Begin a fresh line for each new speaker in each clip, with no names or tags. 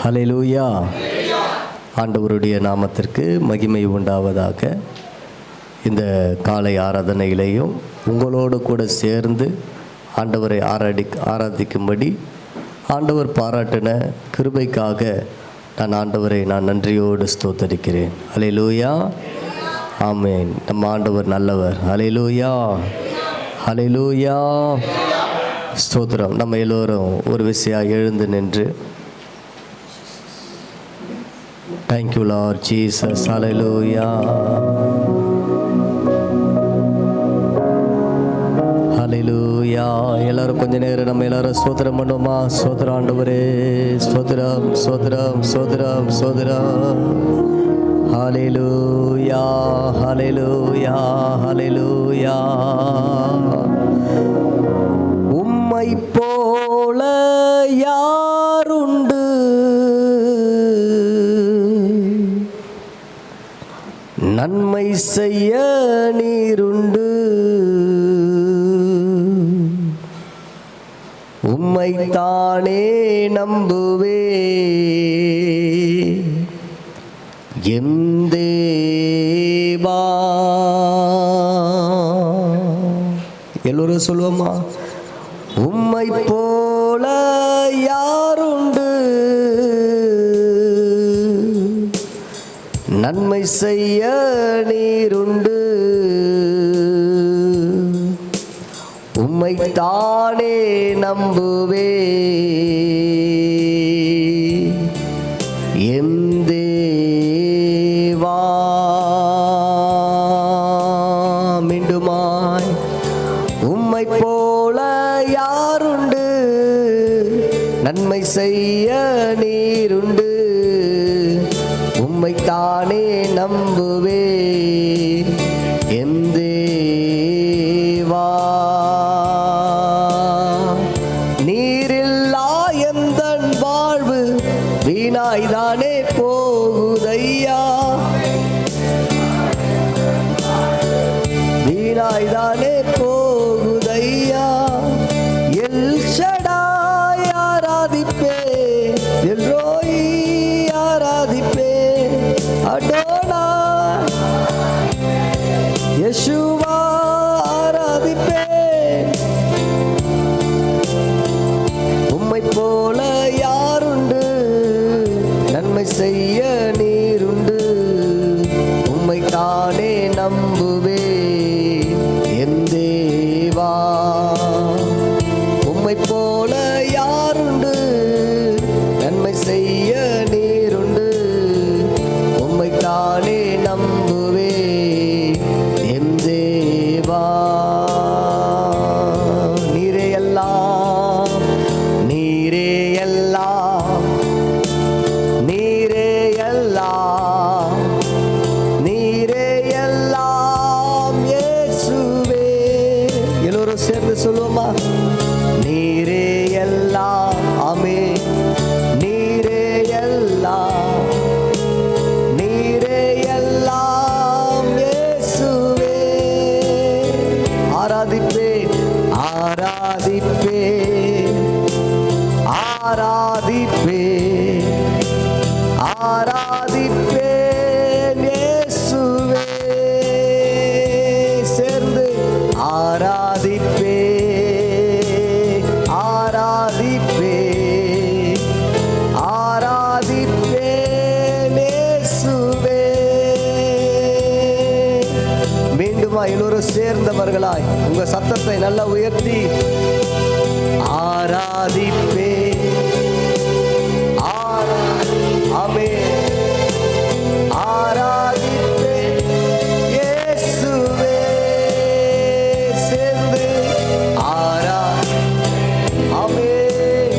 ஹல்லேலூயா. ஆண்டவருடைய நாமத்திற்கு மகிமை உண்டாவதாக. இந்த காலை ஆராதனையிலேயும் உங்களோடு கூட சேர்ந்து ஆண்டவரை ஆராதிக்கும்படி ஆண்டவர் பாராட்டின கிருபைக்காக நான் ஆண்டவரை நன்றியோடு ஸ்தோத்தரிக்கிறேன். ஹல்லேலூயா. ஆமென். நம்ம ஆண்டவர் நல்லவர். ஹல்லேலூயா, ஹல்லேலூயா, ஸ்தோத்திரம். நம்ம எல்லோரும் ஒரு விசையாக எழுந்து நின்று Thank you Lord Jesus. Hallelujah. Hallelujah. எல்லாரும் கொஞ்ச நேரம் நம்ம எல்லாரும் ஸ்தோத்திரம் பண்ணுவோமா? ஸ்தோத்திரம் ஆண்டவரே, ஸ்தோத்திரம், ஸ்தோத்திரம், ஸ்தோத்திரம், ஸ்தோத்திரம். Hallelujah, hallelujah, hallelujah. உம்மை போல யாருண்டு? நன்மை செய்ய நீருண்டு. உம்மைத்தானே நம்புவே என் தேவா. எல்லோரும் சொல்லுவோமா? உம்மை போல யாருண்டு? நன்மை செய்ய நீருண்டு. உம்மைத்தானே நம்புவே என் தேவா. மீண்டுமாய் உம்மை போல யாருண்டு? நன்மை செய்ய நீருண்டு. உம்மைத்தானே நம்புவே என் தேவா. நீரில்லா எந்தன் வாழ்வு வீணாய்தானே போகுதையா, வீணாய்தானே போகுதையா. எல் ஷடாய் ஆராதிப்பே, எல் ரோய் ஆராதிப்பே, அடோனா யெஷுவா ஆராதிப்பே. உம்மை போல யாருண்டு? நன்மை செய்ய நீருண்டு. உம்மைத்தானே நம்புவே என் தேவா. உம்மை போல யாருண்டு? நன்மை செய்ய நீருண்டு. உம்மைத்தானே நம்புவே என் தேவா. நீரே எல்லாம், நீரே எல்லாம், நீரே எல்லாம், நீரே எல்லாம் இயேசுவே. எல்லோரும் சேர்ந்து சொல்லுவோமா? நீரே எல்லாம். ஆமென். நீரே எல்லாம், நீரே எல்லாம் இயேசுவே. ஆராதிப்பே, ஆராதிப்பே, ஆராதிப்பே, ஆராதிப்பே இயேசுவே. சேர்ந்து ஆராதிப்பே, ஆராதிப்பே, ஆராதிப்பே இயேசுவே. மீண்டுமா எல்லோரும் சேர்ந்தவர்களாய் உங்க சத்தத்தை நல்லா உயர்த்தி ஆராதிப்பே. ஆமென். ஆராதிப்பே இயேசுவே. சேர்ந்து ஆமென்.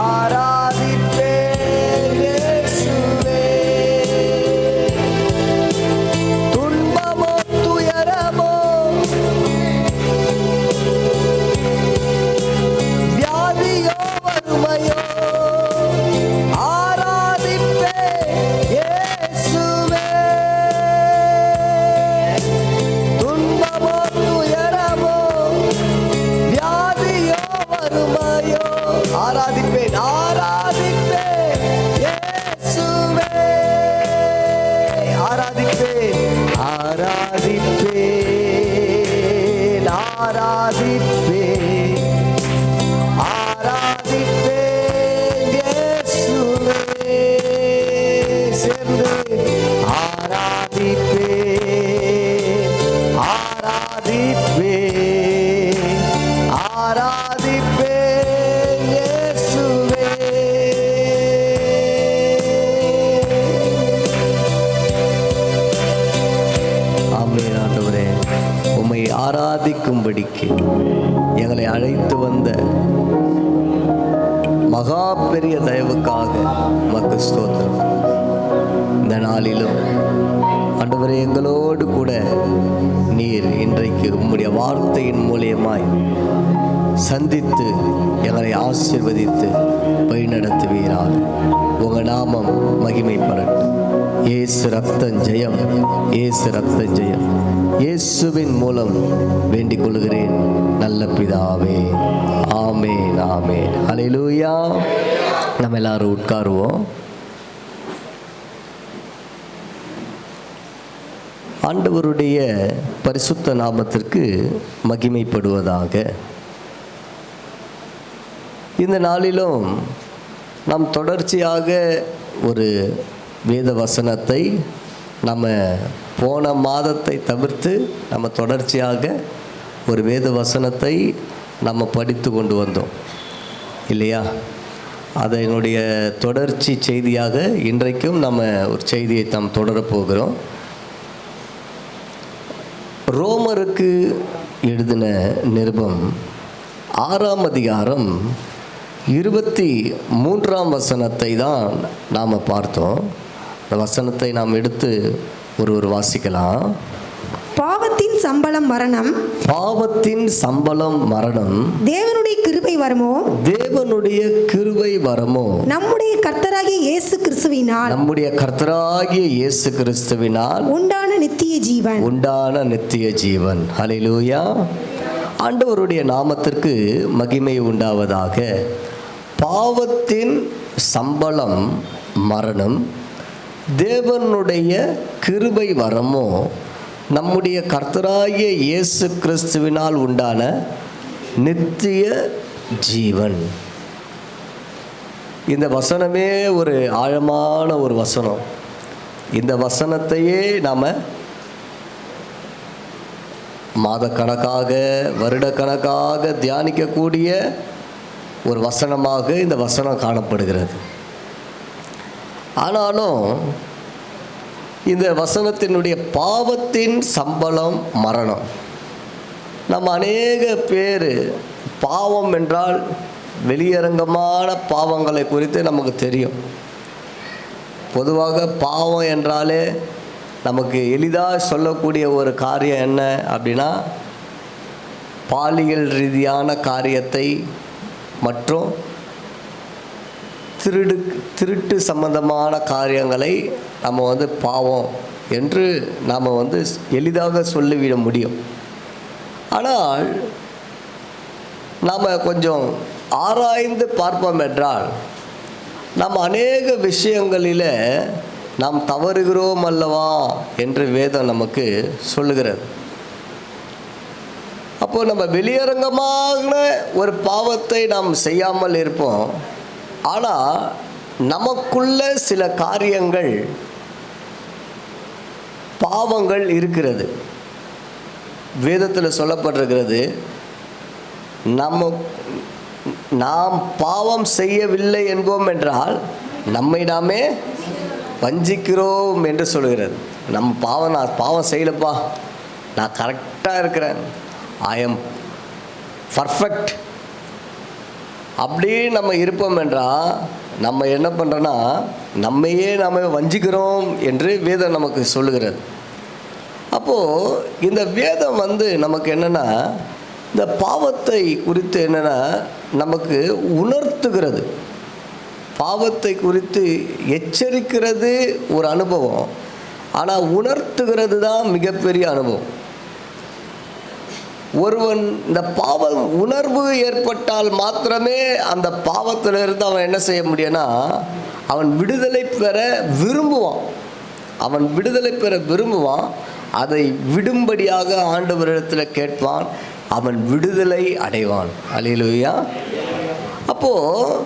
ஆராதிப்பே இயேசுவே. துன்பமோ துயரமோ ஆராதிக்கும்படிக்கு எங்களை அழைத்து வந்த மகா பெரிய தயவுக்காக உமக்கு ஸ்தோத்திரம். இந்த நாளிலும் ஆண்டவரே, எங்களோடு கூட நீர் இன்றைக்கு உம்முடைய வார்த்தையின் மூலியமாய் சந்தித்து எங்களை ஆசீர்வதித்து வழிநடத்துவீராக. உங்க நாமம் மகிமைப்படட்டும். இயேசு ரத்தம் ஜெயம், இயேசு ரத்தம் ஜெயம். இயேசுவின் மூலம் வேண்டிக் கொள்கிறேன் நல்ல பிதாவே. ஆமென், ஆமென். ஹல்லேலூயா. நம்ம எல்லாரும் உட்காருவோம். ஆண்டவருடைய பரிசுத்த நாமத்திற்கு மகிமைப்படுவதாக. இந்த நாளிலும் நாம் தொடர்ச்சியாக ஒரு வேத வசனத்தை நம்ம போன மாதத்தை தவிர்த்து நம்ம தொடர்ச்சியாக ஒரு வேத வசனத்தை நம்ம படித்து கொண்டு வந்தோம் இல்லையா? அதனுடைய தொடர்ச்சி செய்தியாக இன்றைக்கும் நம்ம ஒரு செய்தியை நாம் தொடரப்போகிறோம். ரோமருக்கு எழுதின நிருபம் 6ஆம் அதிகாரம் 23ஆம் வசனத்தை தான் நாம் பார்த்தோம். அந்த வசனத்தை நாம் எடுத்து ஒரு வாசிக்கலாம்.
பாவத்தின் சம்பளம் மரணம்,
பாவத்தின் சம்பளம் மரணம்,
தேவனுடைய கிருபை வரமோ,
தேவனுடைய கிருபை வரமோ,
நம்முடைய கர்த்தராகிய இயேசு கிறிஸ்துவினால்,
நம்முடைய கர்த்தராகிய இயேசு கிறிஸ்துவினால்
உண்டான நித்திய ஜீவன்,
உண்டான நித்திய ஜீவன். ஹல்லேலூயா. ஆண்டவருடைய நாமத்திற்கு மகிமை உண்டாவதாக. பாவத்தின் சம்பளம் மரணம், தேவனுடைய கிருபை வரமோ, நம்முடைய கர்த்தராகிய இயேசு கிறிஸ்துவினால் உண்டான நித்திய ஜீவன். இந்த வசனமே ஒரு ஆழமான ஒரு வசனம். இந்த வசனத்தையே நாம் மாதக்கணக்காக வருடக்கணக்காக தியானிக்கக்கூடிய ஒரு வசனமாக இந்த வசனம் காணப்படுகிறது. ஆனாலும் இந்த வசனத்தினுடைய பாவத்தின் சம்பளம் மரணம். நம்ம அநேக பேர் பாவம் என்றால் வெளியரங்கமான பாவங்களை குறித்து நமக்கு தெரியும். பொதுவாக பாவம் என்றாலே நமக்கு எளிதாக சொல்லக்கூடிய ஒரு காரியம் என்ன அப்படின்னா, பாலியல் ரீதியான காரியத்தை மற்றும் திருட்டு சம்பந்தமான காரியங்களை நம்ம பாவம் என்று நாம் எளிதாக சொல்லிவிட முடியும். ஆனால் நாம் கொஞ்சம் ஆராய்ந்து பார்ப்போம் என்றால், நாம் அநேக விஷயங்களில் நாம் தவறுகிறோம் அல்லவா என்று வேதம் நமக்கு சொல்லுகிறது. அப்போ நம்ம வெளியரங்கமான ஒரு பாவத்தை நாம் செய்யாமல் இருப்போம். ஆனால் நமக்குள்ள சில காரியங்கள் பாவங்கள் இருக்கிறது. வேதத்தில் சொல்லப்பட்டிருக்கிறது, நாம் பாவம் செய்யவில்லை என்போம் என்றால் நம்மை நாமே வஞ்சிக்கிறோம் என்று சொல்கிறது. நான் பாவம் செய்யலப்பா, நான் கரெக்டாக இருக்கிறேன், ஐ எம் பர்ஃபெக்ட் அப்படி நம்ம இருப்போம் என்றால் நம்ம என்ன பண்ணுறோன்னா நம்மையே நாம் வஞ்சிக்கிறோம் என்று வேதம் நமக்கு சொல்லுகிறது. அப்போது இந்த வேதம் நமக்கு என்னென்னா, இந்த பாவத்தை குறித்து என்னென்னா நமக்கு உணர்த்துகிறது. பாவத்தை குறித்து எச்சரிக்கிறது ஒரு அனுபவம், ஆனால் உணர்த்துகிறது தான் மிகப்பெரிய அனுபவம். ஒருவன் இந்த பாவம் உணர்வு ஏற்பட்டால் மாத்திரமே அந்த பாவத்திலிருந்து அவன் என்ன செய்ய முடியும்னா, அவன் விடுதலை பெற விரும்புவான். அதை விடும்படியாக ஆண்டவரிடத்தில் கேட்பான், அவன் விடுதலை அடைவான். அல்லேலூயா. அப்போது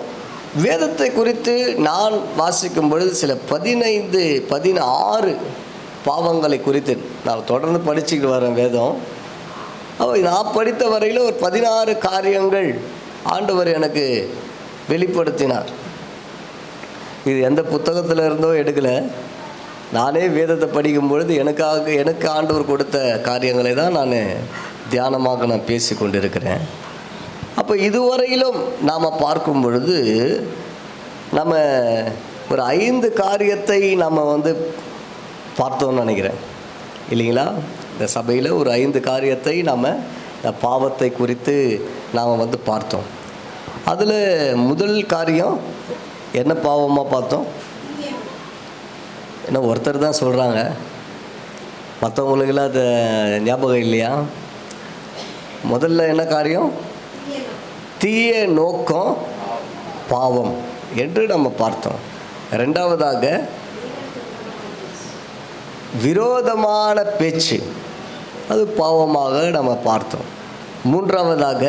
வேதத்தை குறித்து நான் வாசிக்கும் பொழுது சில 15-16 பாவங்களை குறித்து நான் தொடர்ந்து படிச்சுக்கிட்டு வரேன் வேதம். நான் படித்த வரையில் ஒரு 16 காரியங்கள் ஆண்டவர் எனக்கு வெளிப்படுத்தினார். இது எந்த புத்தகத்தில் இருந்தோ எடுக்கலை, நானே வேதத்தை படிக்கும் பொழுது எனக்கு ஆண்டவர் கொடுத்த காரியங்களை தான் நான் தியானமாக நான் பேசி கொண்டிருக்கிறேன். அப்போ இதுவரையிலும் நாம் பார்க்கும் பொழுது நம்ம ஒரு 5 காரியத்தை நம்ம பார்த்தோம்னு நினைக்கிறேன் இல்லைங்களா? இந்த சபையில் ஒரு 5 காரியத்தை நாம் இந்த பாவத்தை குறித்து நாம் பார்த்தோம். அதில் முதல் காரியம் என்ன பாவமாக பார்த்தோம்? ஏன்னா ஒருத்தர் தான் சொல்கிறாங்க, மற்றவங்களுக்கெல்லாம் அது ஞாபகம் இல்லையா? முதல்ல என்ன காரியம்? தீய நோக்கம் பாவம் என்று நம்ம பார்த்தோம். ரெண்டாவதாக விரோதமான பேச்சு, அது பாவமாக நம்ம பார்த்தோம். மூன்றாவதாக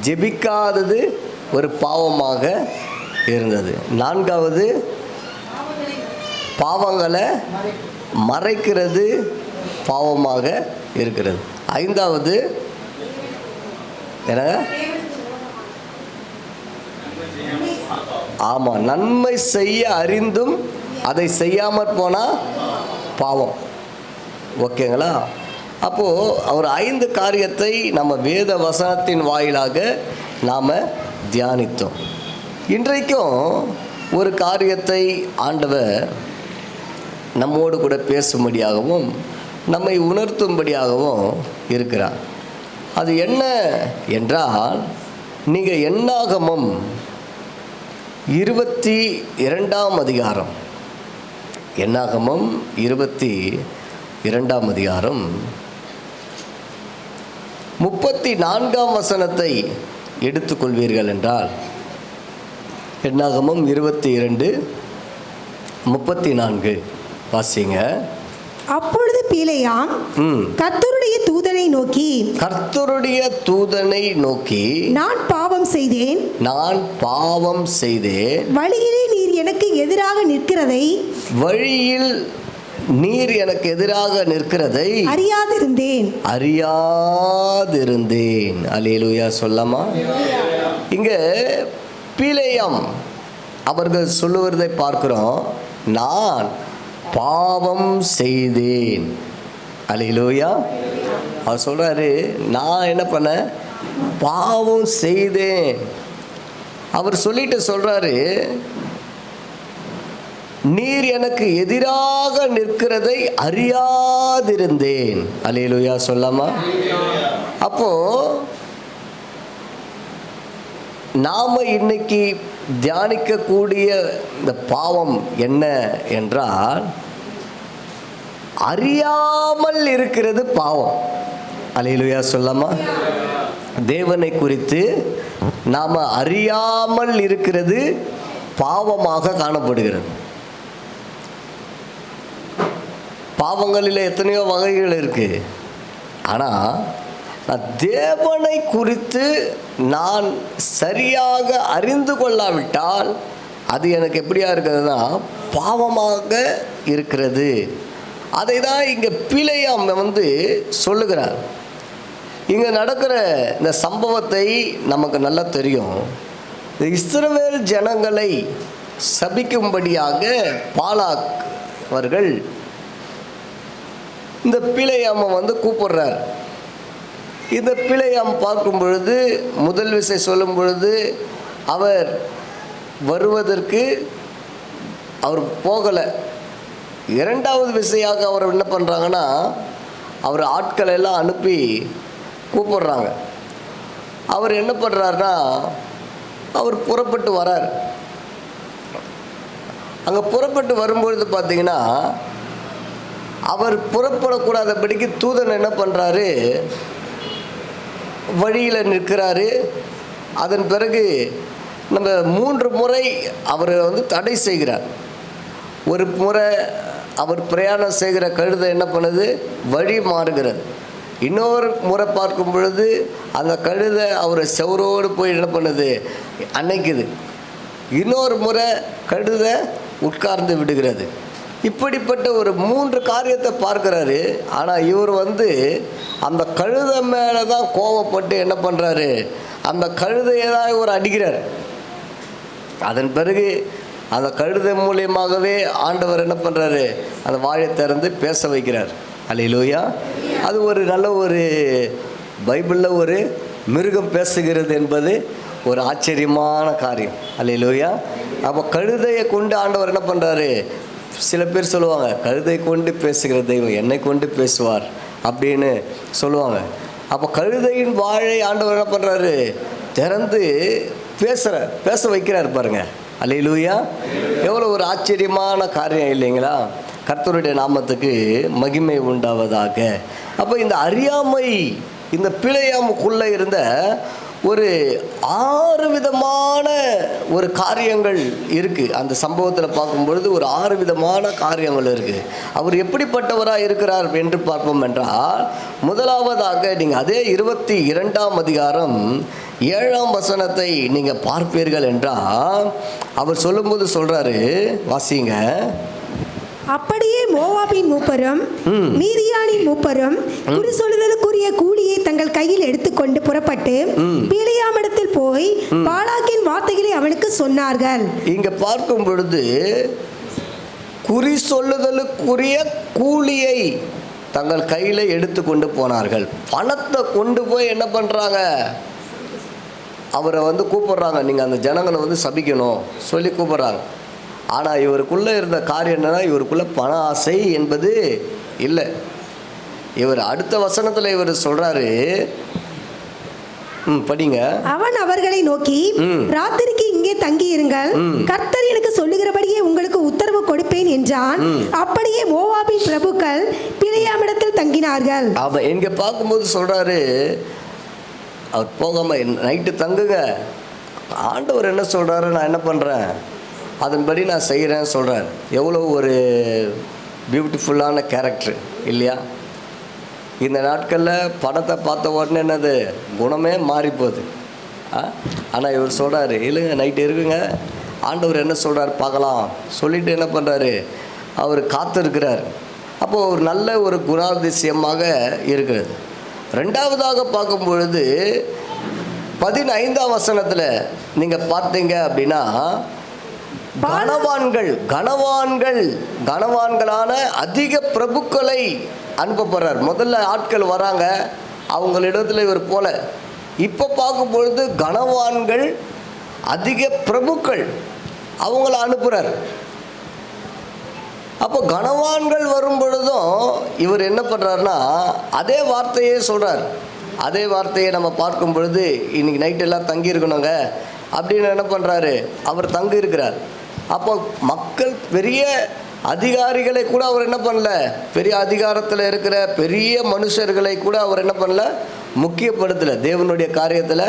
ஜெபிக்காதது ஒரு பாவமாக இருந்தது. நான்காவது பாவங்களை மறைக்கிறது பாவமாக இருக்கிறது. ஐந்தாவது என்ன? ஆமாம், நன்மை செய்ய அறிந்தும் அதை செய்யாமல் போனால் பாவம். ஓகேங்களா? அப்போது அவர் 5 காரியத்தை நம்ம வேத வசனத்தின் வாயிலாக நாம் தியானித்தோம். இன்றைக்கும் ஒரு காரியத்தை ஆண்டவர் நம்மோடு கூட பேசும்படியாகவும் நம்மை உணர்த்தும்படியாகவும் இருக்கிறார். அது என்ன என்றால், நீங்கள் என்னாகமம் 22ஆம் அதிகாரம், என்னாகமம் 22ஆம் அதிகாரம் 34ஆம் வசனத்தை எடுத்துக்கொள்வீர்கள் என்றால், என்னாகமம் 22:34 வாசிங்க.
அப்பொழுது பிலேயாம் கர்த்தருடைய தூதனை நோக்கி நான் பாவம் செய்தேன், வழியில் நீர் எனக்கு எதிராக நிற்கிறதை அறியாதிருந்தேன். அல்லேலூயா சொல்லாமா? இங்க பிலேயாம் அவர்கள் சொல்லுவதை பார்க்கிறோம், நான் பாவம் செய்தேன். அல்லேலூயா. அவர் சொல்றாரு, நான் என்ன பண்ணேன்? பாவம் செய்தேன். அவர் சொல்லிட்டு சொல்றாரு, நீர் எனக்கு எதிராக நிற்கிறதை அறியாதிருந்தேன். அல்லேலூயா சொல்லாமா? அப்போ நாம இன்னைக்கு தியானிக்கக்கூடிய இந்த பாவம் என்ன என்றால், அறியாமல் இருக்கிறது பாவம். அல்லேலூயா சொல்லாமா? தேவனை குறித்து நாம் அறியாமல் இருக்கிறது பாவமாக காணப்படுகிறது. பாவங்களில் எத்தனையோ வகைகள் இருக்கு. ஆனால் தேவனை குறித்து நான் சரியாக அறிந்து கொள்ளாவிட்டால் அது எனக்கு எப்படியா இருக்கிறதுனா பாவமாக இருக்கிறது. அதை தான் இங்கே பிலேயாம் சொல்லுகிறார். இங்கே நடக்கிற இந்த சம்பவத்தை நமக்கு நல்லா தெரியும். இஸ்ரவேல் ஜனங்களை சபிக்கும்படியாக பாலாக் அவர்கள் இந்த பிலேயாமை கூப்பிடுறார். இந்த பிலேயாம் பார்க்கும் பொழுது, முதல் விசை சொல்லும் பொழுது அவர் வருவதற்கு அவர் போகலை. இரண்டாவது விசையாக அவர் என்ன பண்ணுறாங்கன்னா, அவர் ஆட்களை எல்லாம் அனுப்பி கூப்பிடுறாங்க. அவர் என்ன பண்ணுறாருன்னா, அவர் புறப்பட்டு வரார். அங்கே புறப்பட்டு வரும்பொழுது பார்த்தீங்கன்னா, அவர் புறப்படக்கூடாதபடிக்கு தூதன் என்ன பண்ணுறாரு, வழியில் நிற்கிறாரு. அதன் பிறகு நம்ம 3 முறை அவர் தடை செய்கிறார். ஒரு முறை அவர் பிரயாணம் செய்கிற கழுதை என்ன பண்ணுது, வழி மாறுகிறது. இன்னொரு முறை பார்க்கும் பொழுது அந்த கழுதை அவரை செவரோடு போய் என்ன பண்ணுது, அணைக்குது. இன்னொரு முறை கழுதை உட்கார்ந்து விடுகிறது. இப்படிப்பட்ட ஒரு 3 காரியத்தை பார்க்குறாரு. ஆனால் இவர் அந்த கழுதை மேலே தான் கோபப்பட்டு என்ன பண்ணுறாரு, அந்த கழுதையை தான் இவர் அடிக்கிறார். அதன் பிறகு அந்த கழுதை மூலியமாகவே ஆண்டவர் என்ன பண்ணுறாரு, அந்த வாயை திறந்து பேச வைக்கிறார். அல்லேலூயா.
அது ஒரு நல்ல ஒரு பைபிளில் ஒரு மிருகம் பேசுகிறது என்பது ஒரு ஆச்சரியமான காரியம். அல்லேலூயா. அப்போ கழுதையை கொண்டு ஆண்டவர் என்ன பண்ணுறாரு? சில பேர் சொல்லுவாங்க, கழுதை கொண்டு பேசுகிற தெய்வம் என்னை கொண்டு பேசுவார் அப்படின்னு சொல்லுவாங்க. அப்போ கழுதையின் வாழை ஆண்டவர் என்ன பண்ணுறாரு? திறந்து பேச வைக்கிறார் பாருங்க. அல்லேலூயா. எவ்வளோ ஒரு ஆச்சரியமான காரியம் இல்லைங்களா? கர்த்தருடைய நாமத்துக்கு மகிமை உண்டாவதாக. அப்போ இந்த அறியாமை, இந்த பிழையாமுக்குள்ளே இருந்த ஒரு 6 விதமான ஒரு காரியங்கள் இருக்குது. அந்த சம்பவத்தில் பார்க்கும்பொழுது ஒரு 6 விதமான காரியங்கள் இருக்குது. அவர் எப்படிப்பட்டவராக இருக்கிறார் என்று பார்ப்போம் என்றால், முதலாவதாக நீங்கள் அதே 22ஆம் அதிகாரம் 7ஆம் வசனத்தை நீங்கள் பார்ப்பீர்கள் என்றால், அவர் சொல்லும்போது சொல்கிறாரு, வாசிங்க.
அப்படியே மோவாபின் மூப்பரும் மீதியானின் மூப்பரும் குறி சொல்லுதலுக்குரிய கூலியை தங்கள் கையில் எடுத்துக்கொண்டு புறப்பட்டு பிலேயாமிடத்தில் போய் பாலாக்கின் வார்த்தைகளை அவனுக்கு சொன்னார்கள்.
இங்க பார்க்கும் பொழுது குறி சொல்லுதலுக்குரிய கூலியை தங்கள் கையில் எடுத்துக்கொண்டு போனார்கள். பணத்தை கொண்டு போய் என்ன பண்ணுறாங்க? அவரை கூப்பிட்றாங்க, நீங்கள் அந்த ஜனங்களை சபிக்கணும் சொல்லி கூப்பிட்றாங்க. ஆனால் இவருக்குள்ளே இருந்த காரியம் என்னன்னா, இவருக்குள்ளே பண ஆசை என்பது இல்லை. இவர் அடுத்த வசனத்தில் இவர் சொல்கிறாரு, படிங்க.
அவன் அவர்களை நோக்கி, ராத்திரிக்கு இங்கே தங்கியிருங்கள், கர்த்தர் எனக்கு சொல்லுகிறபடியே உங்களுக்கு உத்தரவு கொடுப்பேன் என்றான். அப்படியே மோவாபின் பிரபுக்கள் பிலேயாமிடத்தில் தங்கினார்கள்.
அவன் எங்க பார்க்கும்போது சொல்றாரு, அவர் போகாம நைட்டு தங்குங்க, ஆண்டவர் என்ன சொல்றாரு நான் என்ன பண்றேன் அதன்படி நான் செய்கிறேன்னு சொல்கிறார். எவ்வளோ ஒரு பியூட்டிஃபுல்லான கேரக்டர் இல்லையா? இந்த நாட்களில் படத்தை பார்த்த உடனே என்னது குணமே மாறிப்போகுது. ஆனால் இவர் சொல்கிறாரு, இல்லைங்க நைட்டு இருக்குங்க, ஆண்டவர் என்ன சொல்கிறார் பார்க்கலாம் சொல்லிவிட்டு என்ன பண்ணுறாரு, அவர் காத்திருக்கிறார். அப்போது ஒரு நல்ல ஒரு குணாதிசயமாக இருக்கிறது. ரெண்டாவதாக பார்க்கும் பொழுது 15ஆம் வசனத்தில் நீங்கள் பார்த்தீங்க அப்படின்னா, கனவான்களான அதிக பிரபுக்களை அனுப்பப்படுறார். முதல்ல ஆட்கள் வராங்க, அவங்களிடத்துல இவர் போல. இப்போ பார்க்கும் பொழுது கனவான்கள் அதிக பிரபுக்கள் அவங்கள அனுப்புகிறார். அப்போ கனவான்கள் வரும் பொழுதும் இவர் என்ன பண்ணுறாருன்னா அதே வார்த்தையே சொல்கிறார். அதே வார்த்தையை நம்ம பார்க்கும் பொழுது இன்னைக்கு நைட்டு எல்லாம் தங்கியிருக்கணுங்க அப்படின்னு என்ன பண்ணுறாரு, அவர் தங்கி இருக்கிறார். அப்போ மக்கள் பெரிய அதிகாரிகளை கூட அவர் என்ன பண்ணல, பெரிய அதிகாரத்தில் இருக்கிற பெரிய மனுஷர்களை கூட அவர் என்ன பண்ணல, முக்கியப்படுத்தலை. தேவனுடைய காரியத்தில்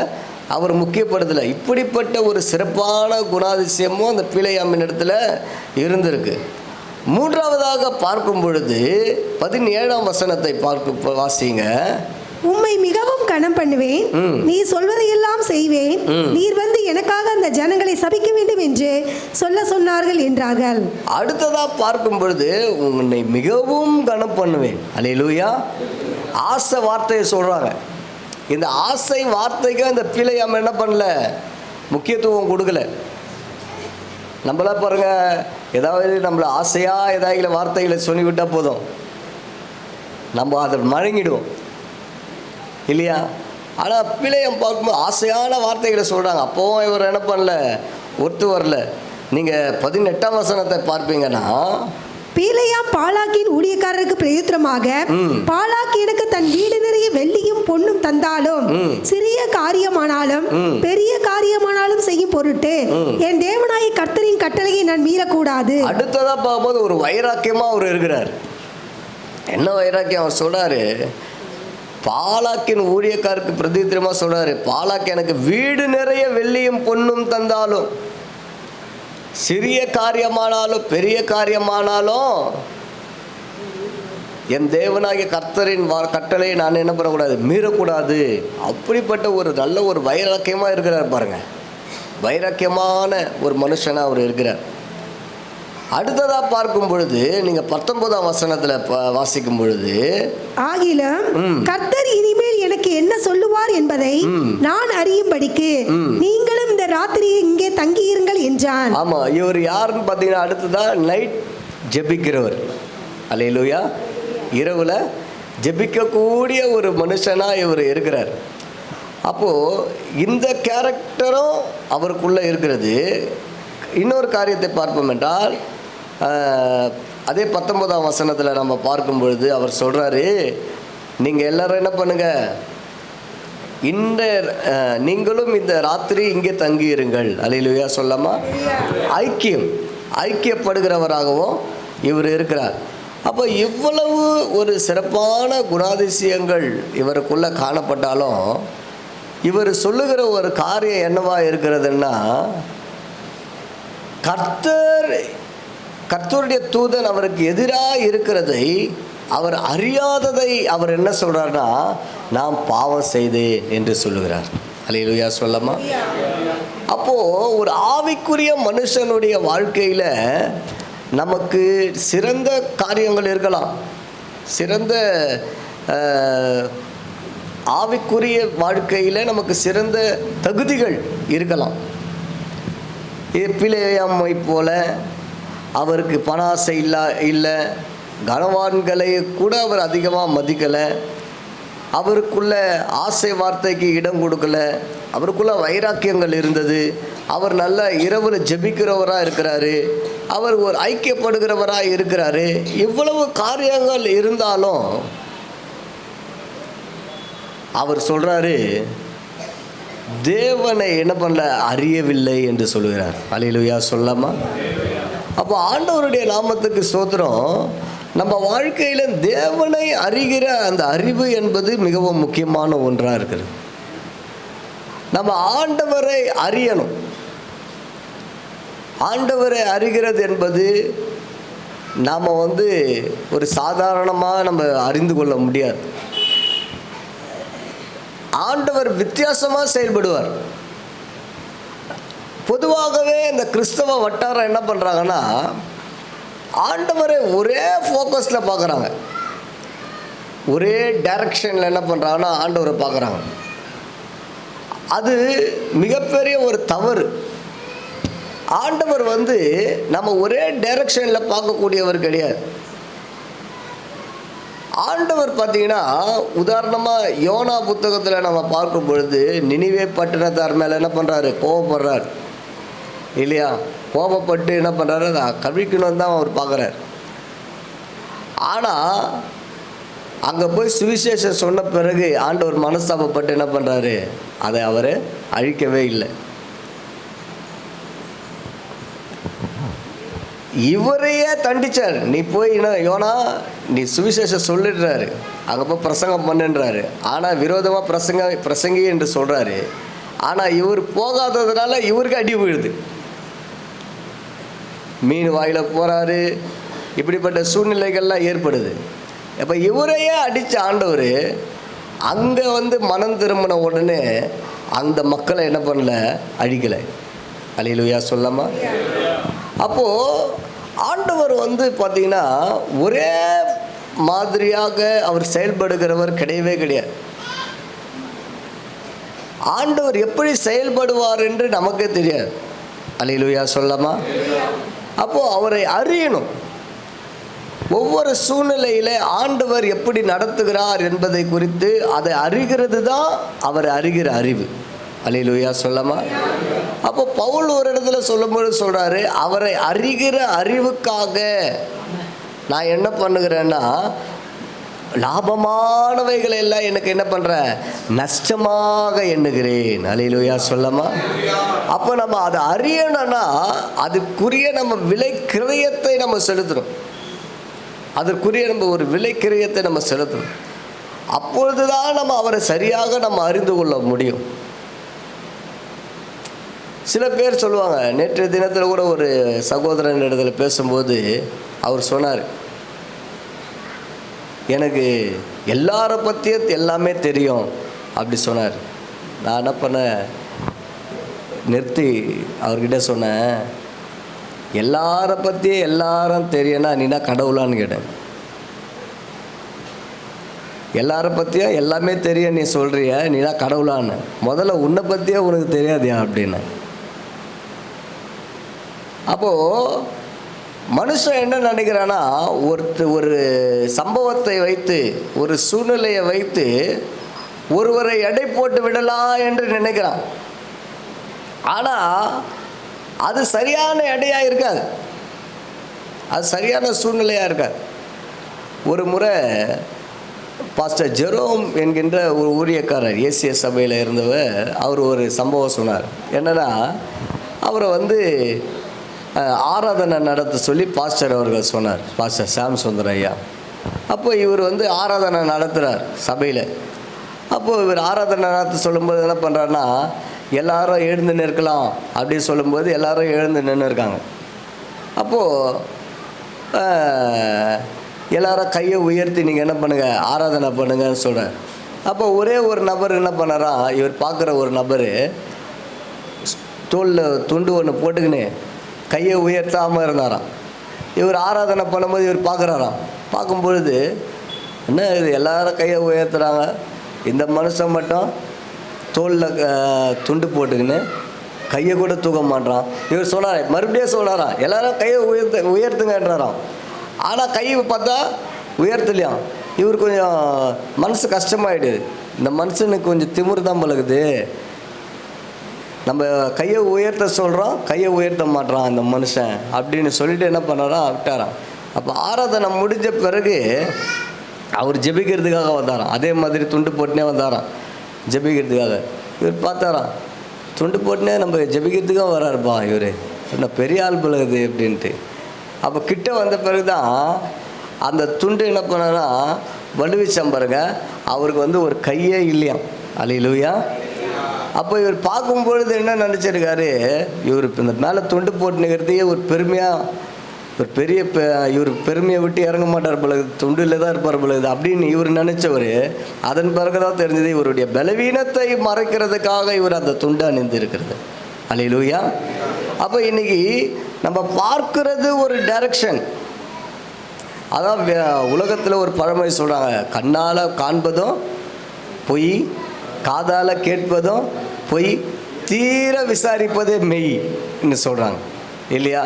அவர் முக்கியப்படுத்தலை. இப்படிப்பட்ட ஒரு சிறப்பான குணாதிசயமும் அந்த பிலேயாமின் இடத்துல இருந்திருக்கு. மூன்றாவதாக பார்க்கும் பொழுது 17ஆம் வசனத்தை வாசிங்க.
உம்மை மிகவும் கனம் பண்ணுவேன், நீ சொல்வதையெல்லாம் செய்வேன், நீர் வந்து எனக்காக அந்த ஜனங்களை சபிக்க வேண்டும் என்று சொன்னார்கள் என்றார்கள்.
அடுத்ததா பார்க்கும் பொழுது உன்னை மிகவும் கனம் பண்ணுவேன். அல்லேலூயா. ஆசை வார்த்தையை சொல்றாங்க. இந்த ஆசை வார்த்தைக்கு அந்த பிலேயாம் என்ன பண்ணல, முக்கியத்துவம் கொடுக்கல. நம்மளா பாருங்க, ஏதாவது நம்மள ஆசையா ஏதாவது வார்த்தைகளை சொல்லிவிட்டா போதும், நம்ம அதை மழங்கிடுவோம் இல்லையா? ஆனால் பிழையம் பார்க்கும்போது ஆசையான வார்த்தைகளை சொல்கிறாங்க. அப்போவும் இவர் என்ன பண்ணல, ஒத்து வரல. நீங்கள் 18ஆம் வசனத்தை பார்ப்பீங்கன்னா,
பிலேயாம் பாலாக்கின் ஊழியக்காரருக்கு பிரயுத்தரமாக, பாலாக் எனக்கு தன் வீடு நிறைய வெள்ளியும் பொன்னும் தந்தாலும் சிறிய காரியமானாலும் பெரிய காரியமானாலும் செய்யும் பொருட்டு என் தேவனாய கர்த்தரின் கட்டளையை நான் மீறக்கூடாது.
அடுத்ததாக பார்க்கும்போது ஒரு வைராக்கியமாக அவர் இருக்கிறார். என்ன வைராக்கியம்? அவர் சொல்கிறாரு, பாலாக்கின் ஊழியக்காருக்கு பிரதித்திரமாக சொல்கிறாரு, பாலாக்கு எனக்கு வீடு நிறைய வெள்ளியும் பொன்னும் தந்தாலும் சிறிய காரியமானாலும் பெரிய காரியமானாலும் என் தேவனாகிய கர்த்தரின் கட்டளையை நான் என்ன பண்ணக்கூடாது, மீறக்கூடாது. அப்படிப்பட்ட ஒரு நல்ல ஒரு வைராக்கியமாக இருக்கிறார் பாருங்க. வைராக்கியமான ஒரு மனுஷனாக அவர் இருக்கிறார். அடுத்ததா பார்க்கும் பொழுது நீங்க 19ஆம் வசனத்துல வாசிக்கும் பொழுது,
ஆகிலும் கர்த்தர் இனிமேல் எனக்கு என்ன சொல்லுவார் என்பதை நான் அறியும்படிக்கு நீங்களும் இந்த ராத்திரி இங்கே தங்கியிருங்கள் என்றான்.
ஆமா, இவர் யாருன்னு பார்த்தீங்கன்னா அடுத்ததா நைட் ஜெபிக்கிறவர். அல்லேலூயா. இரவுல ஜெபிக்கக்கூடிய ஒரு மனுஷனாக இவர் இருக்கிறார். அப்போது இந்த கேரக்டரும் அவருக்குள்ளே இருக்கிறது. இன்னொரு காரியத்தை பார்ப்போம் என்றால், அதே 19ஆம் வசனத்தில் நம்ம பார்க்கும் பொழுது அவர் சொல்கிறாரு, நீங்கள் எல்லாரும் என்ன பண்ணுங்கள், நீங்களும் இந்த ராத்திரி இங்கே தங்கியிருங்கள். அல்லேலூயா சொல்லாமா? ஐக்கியப்படுகிறவராகவும் இவர் இருக்கிறார். அப்போ இவ்வளவு ஒரு சிறப்பான குணாதிசயங்கள் இவருக்குள்ளே காணப்பட்டாலும் இவர் சொல்லுகிற ஒரு காரியம் என்னவா இருக்கிறதுன்னா, கர்த்தருடைய தூதன் அவருக்கு எதிராக இருக்கிறதை அவர் அறியாததை அவர் என்ன சொல்கிறார்னா, நான் பாவம் செய்தேன் என்று சொல்லுகிறார். அல்லேலூயா சொல்லமா? அப்போது ஒரு ஆவிக்குரிய மனுஷனுடைய வாழ்க்கையில் நமக்கு சிறந்த காரியங்கள் இருக்கலாம், சிறந்த ஆவிக்குரிய வாழ்க்கையில் நமக்கு சிறந்த தகுதிகள் இருக்கலாம். பிலேயாமை போல அவருக்கு பண ஆசை இல்லை, கனவான்களை கூட அவர் அதிகமாக மதிக்கலை, அவருக்குள்ள ஆசை வார்த்தைக்கு இடம் கொடுக்கல, அவருக்குள்ள வைராக்கியங்கள் இருந்தது, அவர் நல்ல இரவில் ஜெபிக்கிறவராக இருக்கிறாரு, அவர் ஒரு ஐக்கியப்படுகிறவராக இருக்கிறாரு. இவ்வளவு காரியங்கள் இருந்தாலும் அவர் சொல்கிறாரு, தேவனை என்ன பண்ணல, அறியவில்லை என்று சொல்லுகிறார். அல்லேலூயா சொல்லாமா? அப்போ ஆண்டவருடைய நாமத்துக்கு ஸ்தோத்திரம். நம்ம வாழ்க்கையில் தேவனை அறிகிற அந்த அறிவு என்பது மிகவும் முக்கியமான ஒன்றாக இருக்குது. நம்ம ஆண்டவரை அறியணும். ஆண்டவரை அறிகிறது என்பது நாம் ஒரு சாதாரணமாக நம்ம அறிந்து கொள்ள முடியாது. ஆண்டவர் வித்தியாசமாக செயல்படுவார். பொதுவாகவே இந்த கிறிஸ்தவ வட்டாரம் என்ன பண்ணுறாங்கன்னா, ஆண்டவரை ஒரே ஃபோக்கஸில் பார்க்குறாங்க, ஒரே டைரக்ஷனில் என்ன பண்ணுறாங்கன்னா ஆண்டவரை பார்க்குறாங்க. அது மிகப்பெரிய ஒரு தவறு. ஆண்டவர் நம்ம ஒரே டைரக்ஷனில் பார்க்கக்கூடியவர் கிடையாது. ஆண்டவர் பார்த்தீங்கன்னா, உதாரணமாக யோனா புத்தகத்தில் நம்ம பார்க்கும் பொழுது நினிவே பட்டணத்தார் மேலே என்ன பண்ணுறாரு, கோபப்படுறார் இல்லையா? கோபப்பட்டு என்ன பண்ணுறாரு, கவிக்கணும்னு தான் அவர் பார்க்குறார். ஆனால் அங்கே போய் சுவிசேஷம் சொன்ன பிறகு ஆண்டவர் மனஸ்தாபப்பட்டு என்ன பண்ணுறாரு, அதை அவர் அழிக்கவே இல்லை. இவரையே தண்டிச்சார். நீ போய் யோனா நீ சுவிசேஷம் சொல்லிடுறாரு, அங்கே போய் பிரசங்கம் பண்ணுன்றாரு. ஆனால் விரோதமாக பிரசங்கி என்று சொல்கிறாரு. ஆனால் இவர் போகாததுனால இவருக்கு அடி விழுது. மீன் வாயில் போகிறாரு, இப்படிப்பட்ட சூழ்நிலைகள்லாம் ஏற்படுது. அப்போ இவரையே அடித்த ஆண்டவர் அங்கே மனம் திரும்பின உடனே அந்த மக்களை என்ன பண்ணல, அழிக்கலை. அல்லேலூயா சொல்லாமா? அப்போது ஆண்டவர் பார்த்திங்கன்னா ஒரே மாதிரியாக அவர் செயல்படுகிறவர் கிடையவே கிடையாது. ஆண்டவர் எப்படி செயல்படுவார் என்று நமக்கே தெரியாது. அல்லேலூயா சொல்லாமா? அப்போது அவரை அறியணும். ஒவ்வொரு சூழ்நிலையில் ஆண்டவர் எப்படி நடத்துகிறார் என்பதை குறித்து அதை அறிகிறது தான் அவர் அறிகிற அறிவு. அல்லேலூயா சொல்லாமா? அப்போ பவுல் ஒரு இடத்துல சொல்லும்போது சொல்கிறாரு, அவரை அறிகிற அறிவுக்காக நான் என்ன பண்ணுகிறேன்னா, லாபமானவைகளை எல்லாம் எனக்கு என்ன பண்ணுறேன், நஷ்டமாக எண்ணுகிறேன். அல்லேலூயா சொல்லாமா? அப்போ நம்ம அதை அறியணும்னா அதுக்குரிய நம்ம விலை கிரயத்தை நம்ம செலுத்தணும். அதற்குரிய நம்ம ஒரு விலை கிரயத்தை நம்ம செலுத்தணும். அப்பொழுது தான் நம்ம அவரை சரியாக நம்ம அறிந்து கொள்ள முடியும். சில பேர் சொல்லுவாங்க, நேற்றைய தினத்தில் கூட ஒரு சகோதரன் இடத்துல பேசும்போது அவர் சொன்னார், எனக்கு எல்லாரை பற்றியும் எல்லாமே தெரியும் அப்படி சொன்னார். நான் என்ன பண்ணேன், நிறுத்தி அவர்கிட்ட சொன்னேன், எல்லாரை பற்றியும் எல்லாரும் தெரியும்னா நீனா கடவுளான்னு கேட்டேன். எல்லாரை பற்றியும் எல்லாமே தெரியும் நீ சொல்கிறிய, நீனா கடவுளான்னு? முதல்ல உன்னை பற்றியே உனக்கு தெரியாதியா அப்படின்னு. அப்போது மனுஷன் என்ன நினைக்கிறான்னா, ஒரு சம்பவத்தை வைத்து, ஒரு சூழ்நிலையை வைத்து ஒருவரை எடை போட்டு விடலாம் என்று நினைக்கிறான். ஆனால் அது சரியான எடையாக இருக்காது, அது சரியான சூழ்நிலையாக இருக்காது. ஒரு முறை பாஸ்டர் ஜெரோம் என்கின்ற ஒரு ஊழியக்காரர் ஏசிய சபையில் இருந்தவர், அவர் ஒரு சம்பவம் சொன்னார். என்னென்னா, அவரை ஆராதனை நடத்த சொல்லி பாஸ்டர் அவர்கள் சொன்னார், பாஸ்டர் சாம் சுந்தர் ஐயா. அப்போ இவர் ஆராதனை நடத்துகிறார் சபையில். அப்போது இவர் ஆராதனை நடத்த சொல்லும்போது என்ன பண்ணுறாருன்னா, எல்லாரும் எழுந்து நிற்கலாம் அப்படின்னு சொல்லும்போது எல்லாரும் எழுந்து நின்று இருக்காங்க. அப்போது எல்லாரும் கையை உயர்த்தி நீங்கள் என்ன பண்ணுங்கள், ஆராதனை பண்ணுங்கன்னு சொல்கிறார். அப்போ ஒரே ஒரு நபர் என்ன பண்ணாரா, இவர் பார்க்குற ஒரு நபர் தோளில் துண்டு ஒன்று போட்டுக்கின்னு கையை உயர்த்தாமல் இருந்தாராம். இவர் ஆராதனை பண்ணும்போது இவர் பார்க்குறாராம். பார்க்கும்பொழுது என்ன இது, எல்லாரும் கையை உயர்த்துறாங்க, இந்த மனுஷன் மட்டும் தோளில் துண்டு போட்டுக்கின்னு கையை கூட தூக்க மாட்டான். இவர் சொன்னார், மறுபடியும் சொன்னாராம், எல்லாரும் கையை உயர்த்துங்கன்றாராம். ஆனால் கை பார்த்தா உயர்த்தலையாம். இவர் கொஞ்சம் மனசு கஷ்டமாயிடுது, இந்த மனுஷனுக்கு கொஞ்சம் திமிரு தான் பழகுது, நம்ம கையை உயர்த்த சொல்கிறோம், கையை உயர்த்த மாட்டான் இந்த மனுஷன் அப்படின்னு சொல்லிட்டு என்ன பண்ணாராம், விட்டாராம். அப்போ ஆராதனை முடிஞ்ச பிறகு அவர் ஜெபிக்கிறதுக்காக வந்தாராம். அதே மாதிரி துண்டு போட்டுனே வந்தாராம் ஜெபிக்கிறதுக்காக. இவர் பார்த்தாராம், துண்டு போட்டுனே நம்ம ஜெபிக்கிறதுக்காக வராருப்பா, இவர் என்ன பெரிய ஆள் பழகுது அப்படின்ட்டு. அப்போ கிட்ட வந்த பிறகு தான் அந்த துண்டு என்ன பண்ணான்னா வலுவிச்சம் பாருங்க, அவருக்கு ஒரு கையே இல்லையாம். அல்லேலூயா. அப்போ இவர் பார்க்கும்பொழுது என்ன நினச்சிருக்காரு, இவர் இந்த மேலே துண்டு போட்டுனுக்கிறதையே ஒரு பெருமையாக, ஒரு பெரிய இவர் பெருமையை விட்டு இறங்க மாட்டார் பழகுது, துண்டில் தான் இருப்பார் பழகுது அப்படின்னு இவர் நினச்சவர். அதன் பிறகு தான் தெரிஞ்சது இவருடைய பலவீனத்தை மறைக்கிறதுக்காக இவர் அந்த துண்டை அணிந்து இருக்கிறது. அல்லேலூயா. அப்போ இன்னைக்கு நம்ம பார்க்கிறது ஒரு டைரக்ஷன். அதான் உலகத்தில் ஒரு பழமொழி சொல்கிறாங்க, கண்ணால் காண்பதும் பொய், காதால் கேட்பதும் பொய், தீர விசாரிப்பதே மெய்ன்னு சொல்கிறாங்க இல்லையா.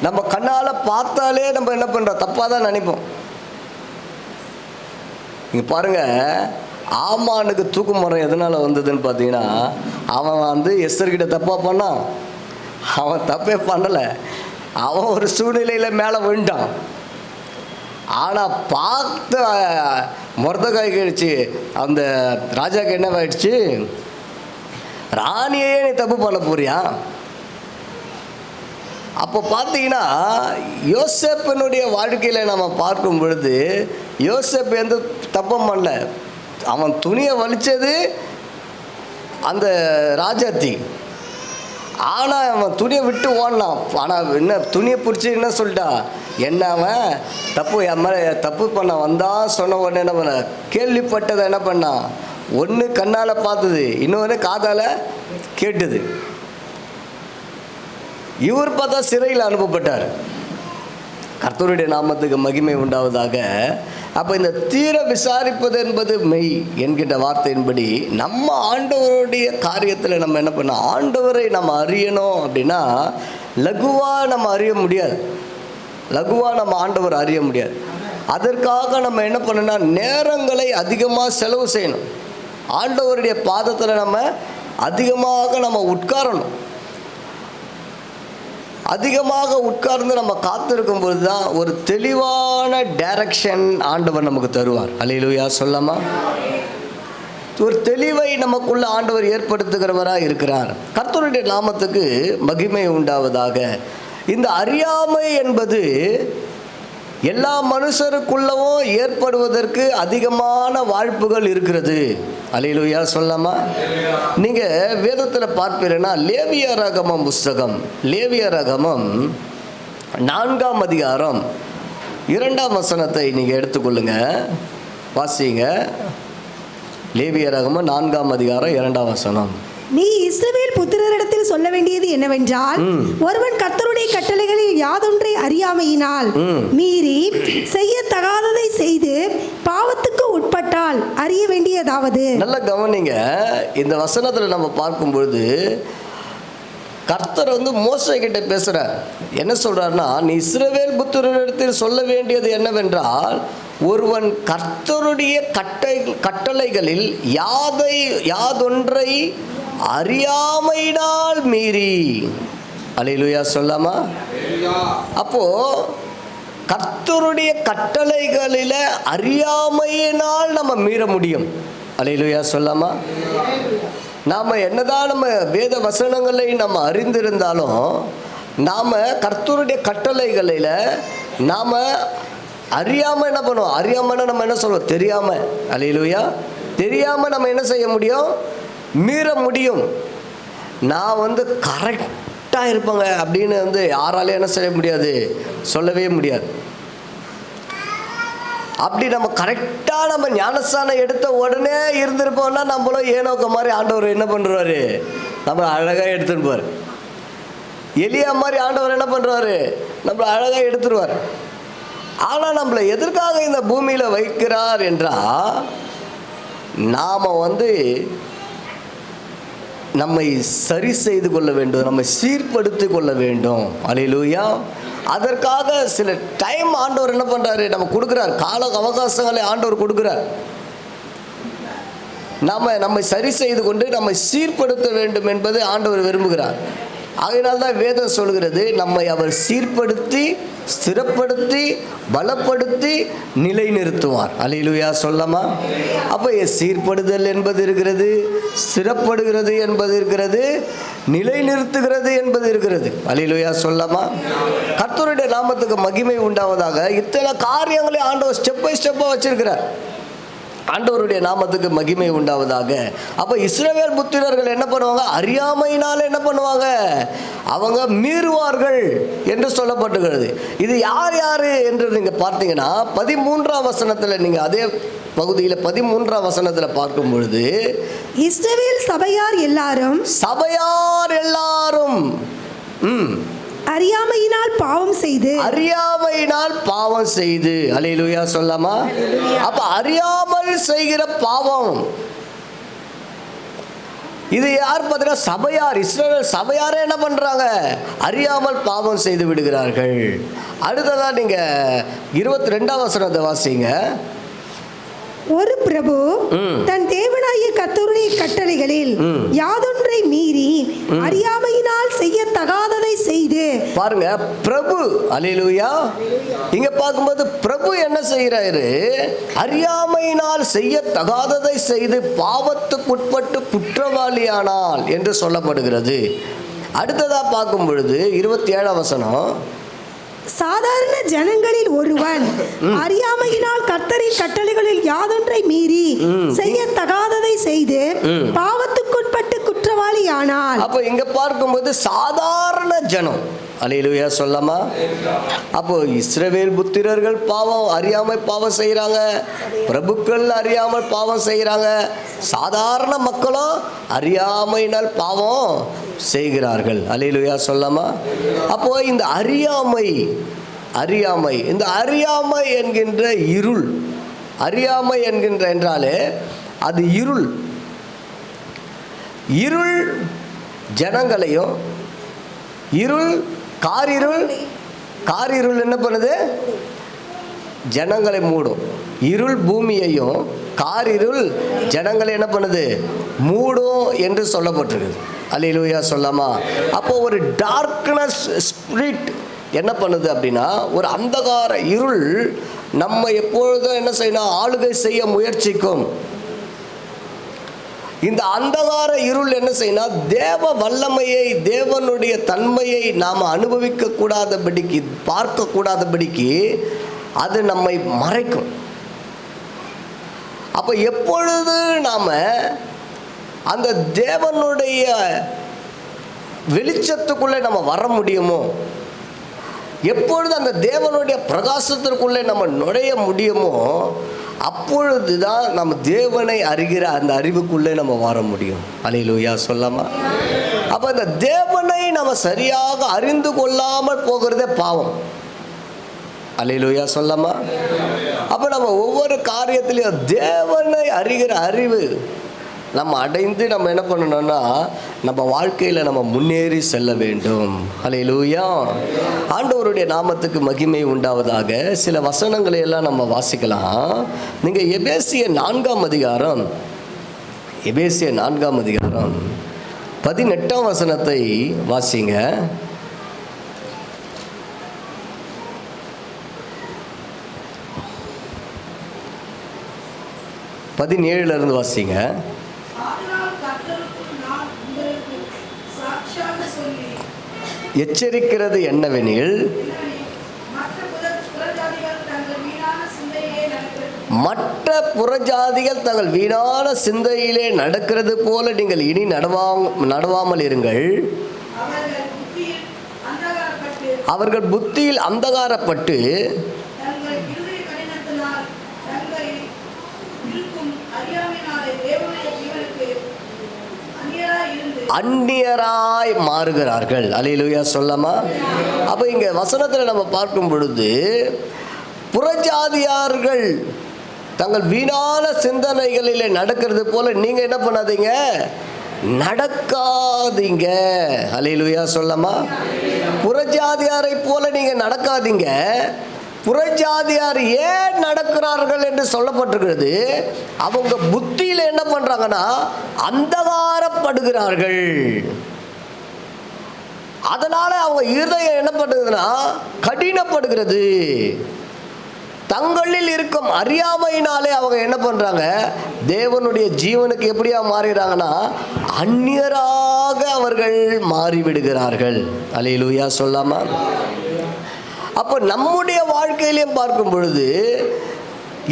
நம்ம கண்ணால் பார்த்தாலே நம்ம என்ன பண்ணுறோம், தப்பாக தான் நினைப்போம். இங்கே பாருங்கள், ஆமானுக்கு தூக்கு மரம் எதனால் வந்ததுன்னு பார்த்தீங்கன்னா, அவன் எஸ்தர்கிட்ட தப்பாக பண்ணான், அவன் தப்பே பண்ணலை, அவன் ஒரு சூழ்நிலையில் மேலே விழுண்டான். ஆனால் பார்த்த மொர்தெகாய் கழிச்சு அந்த ராஜாவுக்கு என்னவாயிடுச்சு, ராணியே நீ தப்பு பண்ண போறியா. அப்போ பார்த்தீங்கன்னா யோசேப்பினுடைய வாழ்க்கையில் நம்ம பார்க்கும் பொழுது, யோசேப் எந்த தப்பும் பண்ணல, அவன் துணியை வலிச்சது அந்த ராஜாத்தி. ஆனால் அவன் துணியை விட்டு ஓடனான். ஆனால் என்ன துணியை பிடிச்சி என்ன சொல்லிட்டா, என்ன அவன் தப்பு என் மேலே தப்பு பண்ண வந்தான் சொன்ன உடனே என்ன பண்ண, கேள்விப்பட்டதை என்ன பண்ணான், ஒன்று கண்ணால் பார்த்தது, இன்னொன்று காதால் கேட்டது. இவர் பார்த்தா சிறையில் அனுப்பப்பட்டார். கர்த்தருடைய நாமத்துக்கு மகிமை உண்டாவதாக. அப்போ இந்த தீர விசாரிப்பது என்பது மெய் என்கின்ற வார்த்தையின்படி நம்ம ஆண்டவருடைய காரியத்தில் நம்ம என்ன பண்ணோம், ஆண்டவரை நம்ம அறியணும் அப்படின்னா லகுவாக நம்ம அறிய முடியாது, லகுவாக நம்ம ஆண்டவர் அறிய முடியாது. அதற்காக நம்ம என்ன பண்ணணும்னா நேரங்களை அதிகமாக செலவு செய்யணும். ஆண்டவருடைய பாதத்தில் நம்ம அதிகமாக நம்ம உட்காரணும். அதிகமாக உட்கார்ந்து நம்ம காத்திருக்கும் பொழுது தான் ஒரு தெளிவான டைரக்ஷன் ஆண்டவர் நமக்கு தருவார். அல்லேலூயா சொல்லாமா. ஒரு தெளிவை நமக்குள்ள ஆண்டவர் ஏற்படுத்துகிறவராக இருக்கிறார். கர்த்தருடைய நாமத்துக்கு மகிமை உண்டாவதாக. இந்த அறியாமை என்பது எல்லா மனுஷருக்குள்ளவும் ஏற்படுவதற்கு அதிகமான வாய்ப்புகள் இருக்கிறது. அல்லேலூயா சொல்லாமா. நீங்கள் வேதத்தில் பார்ப்பீங்கன்னா லேவியராகமம் புஸ்தகம், லேவியராகமம் 4ஆம் அதிகாரம் 2ஆம் வசனத்தை நீங்கள் எடுத்துக்கொள்ளுங்க, வாசிங்க. லேவியராகமம் 4ஆம் அதிகாரம் 2ஆம் வசனம்.
நீ இஸ்ரவேல் புத்திரரிடத்தில் சொல்ல வேண்டியது என்னவென்றால், ஒருவன் கர்த்தருடைய கட்டளைகளில் யாதொன்றை அறியாமையினால் மீறி செய்யத்தகாததை செய்து பாவத்துக்கு உட்பட்டால் அறிய வேண்டியதாவது.
நல்ல கவனிங்க, இந்த வசனத்தில் நம்ம பார்க்கும் பொழுது கர்த்தர் வந்து மோசே கிட்ட பேசுகிறார். என்ன சொல்கிறாருன்னா, நீ இஸ்ரவேல் புத்திரரிடத்தில் சொல்ல வேண்டியது என்னவென்றால், ஒருவன் கர்த்தருடைய கட்டளைகளில் யாதொன்றை அறியாமையினால் மீறி. அல்லேலூயா சொல்லாமா? அப்போ கர்த்தருடைய கட்டளைகளில் அறியாமையினால் நம்ம மீற முடியும். அல்லேலூயா சொல்லாமா? நாம் என்னதான் நம்ம வேத வசனங்களை நம்ம அறிந்திருந்தாலும் நாம் கர்த்தருடைய கட்டளைகளில் நாம் அறியாமல் என்ன பண்ணுவோம்? அறியாமன்னா நம்ம என்ன சொல்லுவோம்? தெரியாமல். அல்லேலூயா. தெரியாமல் நம்ம என்ன செய்ய முடியும்? மீற முடியும். நான் வந்து கரெக்டாக இருப்பாங்க அப்படின்னு வந்து யாராலையும் என்ன செய்ய முடியாது, சொல்லவே முடியாது. அப்படி நம்ம கரெக்டாக நம்ம ஞானஸ்தானம் எடுத்த உடனே இருந்திருப்போம்னா நம்மளும் ஏனோக்க மாதிரி ஆண்டவர் என்ன பண்ணுறாரு, நம்ம அழகாக எடுத்துருப்பார். எலியா மாதிரி ஆண்டவர் என்ன பண்ணுறாரு, நம்மளை அழகாக எடுத்துருவார். ஆனால் நம்மளை எதற்காக இந்த பூமியில் வைக்கிறார் என்றால், நாம் வந்து நம்மை சரி செய்து கொள்ள வேண்டும், நம்மை சீர்படுத்தி கொள்ள வேண்டும். அல்லேலூயா. அதற்காக சில டைம் ஆண்டவர் என்ன பண்ணுறாரு, நம்ம கொடுக்குறார். கால அவகாசங்களை ஆண்டவர் கொடுக்குறார். நம்மை சரி செய்து கொண்டு நம்மை சீர்படுத்த வேண்டும் என்பது ஆண்டவர் விரும்புகிறார். ஆகையினால்தான் வேதம் சொல்கிறது, நம்மை அவர் சீர்படுத்தி ஸ்திரப்படுத்தி பலப்படுத்தி நிலைநிறுத்துவார். அல்லேலூயா சொல்லாமா? அப்போ சீர்படுதல் என்பது இருக்கிறது, ஸ்திரப்படுகிறது என்பது இருக்கிறது, நிலைநிறுத்துகிறது என்பது இருக்கிறது. அல்லேலூயா சொல்லாமா? கர்த்தருடைய நாமத்துக்கு மகிமை உண்டாவதாக. இத்தனை காரியங்களை ஆண்டவர் ஸ்டெப் பை ஸ்டெப்பாக வச்சிருக்கிறார். ஆண்டவருடைய நாமத்துக்கு மகிமை உண்டாவதாக. அப்போ இஸ்ரவேல் புத்திரர்கள் என்ன பண்ணுவாங்க? அறியாமையினால் என்ன பண்ணுவாங்க? அவங்க மீறுவார்கள் என்று சொல்லப்பட்டுகிறது. இது யார் யார் என்று நீங்கள் பார்த்தீங்கன்னா 13ஆம் வசனத்தில், நீங்கள் அதே பகுதியில் 13ஆம் வசனத்தில் பார்க்கும் பொழுது,
இஸ்ரவேல் சபையார் எல்லாரும் அறியாமையினால் பாவம் செய்து. அல்லேலூயா சொல்லாமா? அப்ப அறியாமல் செய்கிற பாவம் இது யார் பார்த்தீங்கன்னா சபையார். இஸ்ரவேல் சபையாரே என்ன பண்றாங்க? அறியாமல் பாவம் செய்து விடுகிறார்கள். அடுத்ததா நீங்க 22ஆம் வசனத்தை வாசிங்க. ஒரு பிரபு தன் தேவனாகிய கர்த்தருடைய கட்டளைகளில் யாதொன்றை மீறி அறியாமையினால் செய்யத்தகாததை செய்து. பாருங்க, பிரபு. அல்லேலூயா. இங்க பார்க்கும்போது பிரபு என்ன செய்யறாரு? அறியாமையினால் செய்யத்தகாததை செய்து பாவத்துக்குட்பட்டு குற்றவாளியானால் என்று சொல்லப்படுகிறது. அடுத்ததா பார்க்கும் பொழுது 27ஆம் வசனம், சாதாரண ஜனங்களில் ஒருவன் அறியாமையினால் கர்த்தரின் கட்டளைகளில் யாதொன்றை மீறி செய்யத்தகாததை செய்து பாவத்துக்குட்பட்டு குற்றவாளியானால்.
அப்போ இங்க பார்க்கும்போது சாதாரண ஜனம். அல்லேலூயா சொல்லாமா? அப்போ இஸ்ரவேல் புத்திரர்கள் பாவம் அறியாமை பாவம் செய்கிறாங்க, பிரபுக்கள் அறியாமல் பாவம் செய்கிறாங்க, சாதாரண மக்களும் அறியாமையினால் பாவம் செய்கிறார்கள். அல்லேலூயா சொல்லாமா? அப்போ இந்த அறியாமை இந்த அறியாமை என்கின்ற இருள், அறியாமை என்கின்ற என்றாலே அது இருள். இருள் ஜனங்களையும், இருள் காரிருள் என்ன பண்ணுது? ஜனங்களை மூடும். இருள் பூமியையும் காரிருள் ஜனங்களை என்ன பண்ணுது? மூடும் என்று சொல்லப்பட்டிருக்குது. அல்லேலூயா சொல்லாமா? அப்போ ஒரு டார்க்னஸ் ஸ்பிரிட் என்ன பண்ணுது அப்படின்னா, ஒரு அந்தகார இருள் நம்ம எப்பொழுதும் என்ன செய்யணும்? ஆளுகை செய்ய முயற்சிக்கும். இந்த அந்தகார இருள் என்ன செய்யணும்? தேவ வல்லமையை, தேவனுடைய தன்மையை நாம் அனுபவிக்க கூடாதபடிக்கு, பார்க்க கூடாதபடிக்கு அது நம்மை மறைக்கும். அப்போ எப்பொழுது நாம் அந்த தேவனுடைய வெளிச்சத்துக்குள்ளே நம்ம வர முடியுமோ, எப்பொழுது அந்த தேவனுடைய பிரகாசத்திற்குள்ளே நம்ம நுழைய முடியுமோ, அப்பொழுது தான் நம்ம தேவனை அறிகிற அந்த அறிவுக்குள்ளே நம்ம வர முடியும். அல்லேலூயா சொல்லாமா? அப்போ இந்த தேவனை நம்ம சரியாக அறிந்து கொள்ளாமல் போகிறதே பாவம். அல்லேலூயா சொல்லாமா? அப்போ நம்ம ஒவ்வொரு காரியத்திலையும் தேவனை அறிகிற அறிவு நம்ம அடைந்து நம்ம என்ன பண்ணணும்னா நம்ம வாழ்க்கையில் நம்ம முன்னேறி செல்ல வேண்டும். ஹல்லேலூயா. ஆண்டவருடைய நாமத்துக்கு மகிமை உண்டாவதாக. சில வசனங்களை எல்லாம் நம்ம வாசிக்கலாம். நீங்கள் எபேசியர் 4ஆம் அதிகாரம் 18ஆம் வசனத்தை வாசிங்க. 17 வாசிங்க. எச்சரிக்கிறது என்னவெனில், மற்ற புறஜாதிகள் தங்கள் வீணான சிந்தையிலே நடக்கிறது போல நீங்கள் இனி நடவாமல் இருங்கள். அவர்கள் புத்தியில் அந்தகாரப்பட்டு அந்நியராய் மாறுகிறார்கள். அல்லேலூயா சொல்லாமா? அப்போ இங்கே வசனத்தில் நம்ம பார்க்கும் பொழுது, புறஜாதியார்கள் தங்கள் வீணான சிந்தனைகளிலே நடக்கிறது போல நீங்கள் என்ன பண்ணாதீங்க, நடக்காதீங்க. அல்லேலூயா சொல்லாமா? புறஜாதியாரை போல நீங்கள் நடக்காதீங்க. புறஜாதியார் ஏன் நடக்கிறார்கள் என்று சொல்லப்பட்டிருக்கிறது, அவங்க புத்தியில் என்ன பண்ணுறாங்கன்னா அந்தகாரப்படுகிறார்கள். அதனால் அவங்க இருதயம் என்ன பண்ணுறதுன்னா கடினப்படுகிறது. தங்களில் இருக்கும் அறியாமையினாலே அவங்க என்ன பண்ணுறாங்க, தேவனுடைய ஜீவனுக்கு எப்படியா மாறுகிறாங்கன்னா அந்நியராக அவர்கள் மாறிவிடுகிறார்கள். அல்லேலூயா சொல்லாமா? அப்போ நம்முடைய வாழ்க்கையிலையும் பார்க்கும் பொழுது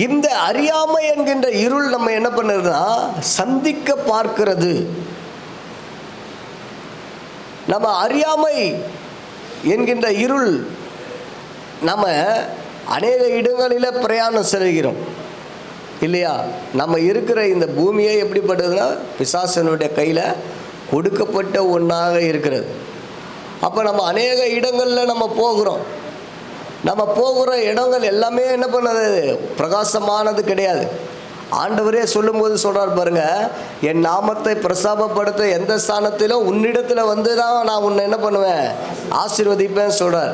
இந்த அறியாமை என்கின்ற இருள் நம்ம என்ன பண்ணுறதுன்னா சந்திக்க பார்க்கிறது. நம்ம அறியாமை என்கின்ற இருள் நம்ம அநேக இடங்களில் பிரயாணம் செல்கிறோம் இல்லையா? நம்ம இருக்கிற இந்த பூமியை எப்படிப்பட்டதுன்னா பிசாசனுடைய கையில் கொடுக்கப்பட்ட ஒன்றாக இருக்கிறது. அப்போ நம்ம அநேக இடங்களில் நம்ம போகிறோம். நம்ம போகிற இடங்கள் எல்லாமே என்ன பண்ணது, பிரகாசமானது கிடையாது. ஆண்டவரே சொல்லும்போது சொல்கிறார் பாருங்க, என் நாமத்தை பிரசாபப்படுத்த எந்த ஸ்தானத்திலும் உன்னிடத்தில் வந்து தான் நான் உன்னை என்ன பண்ணுவேன், ஆசீர்வதிப்பேன் சொல்கிறார்.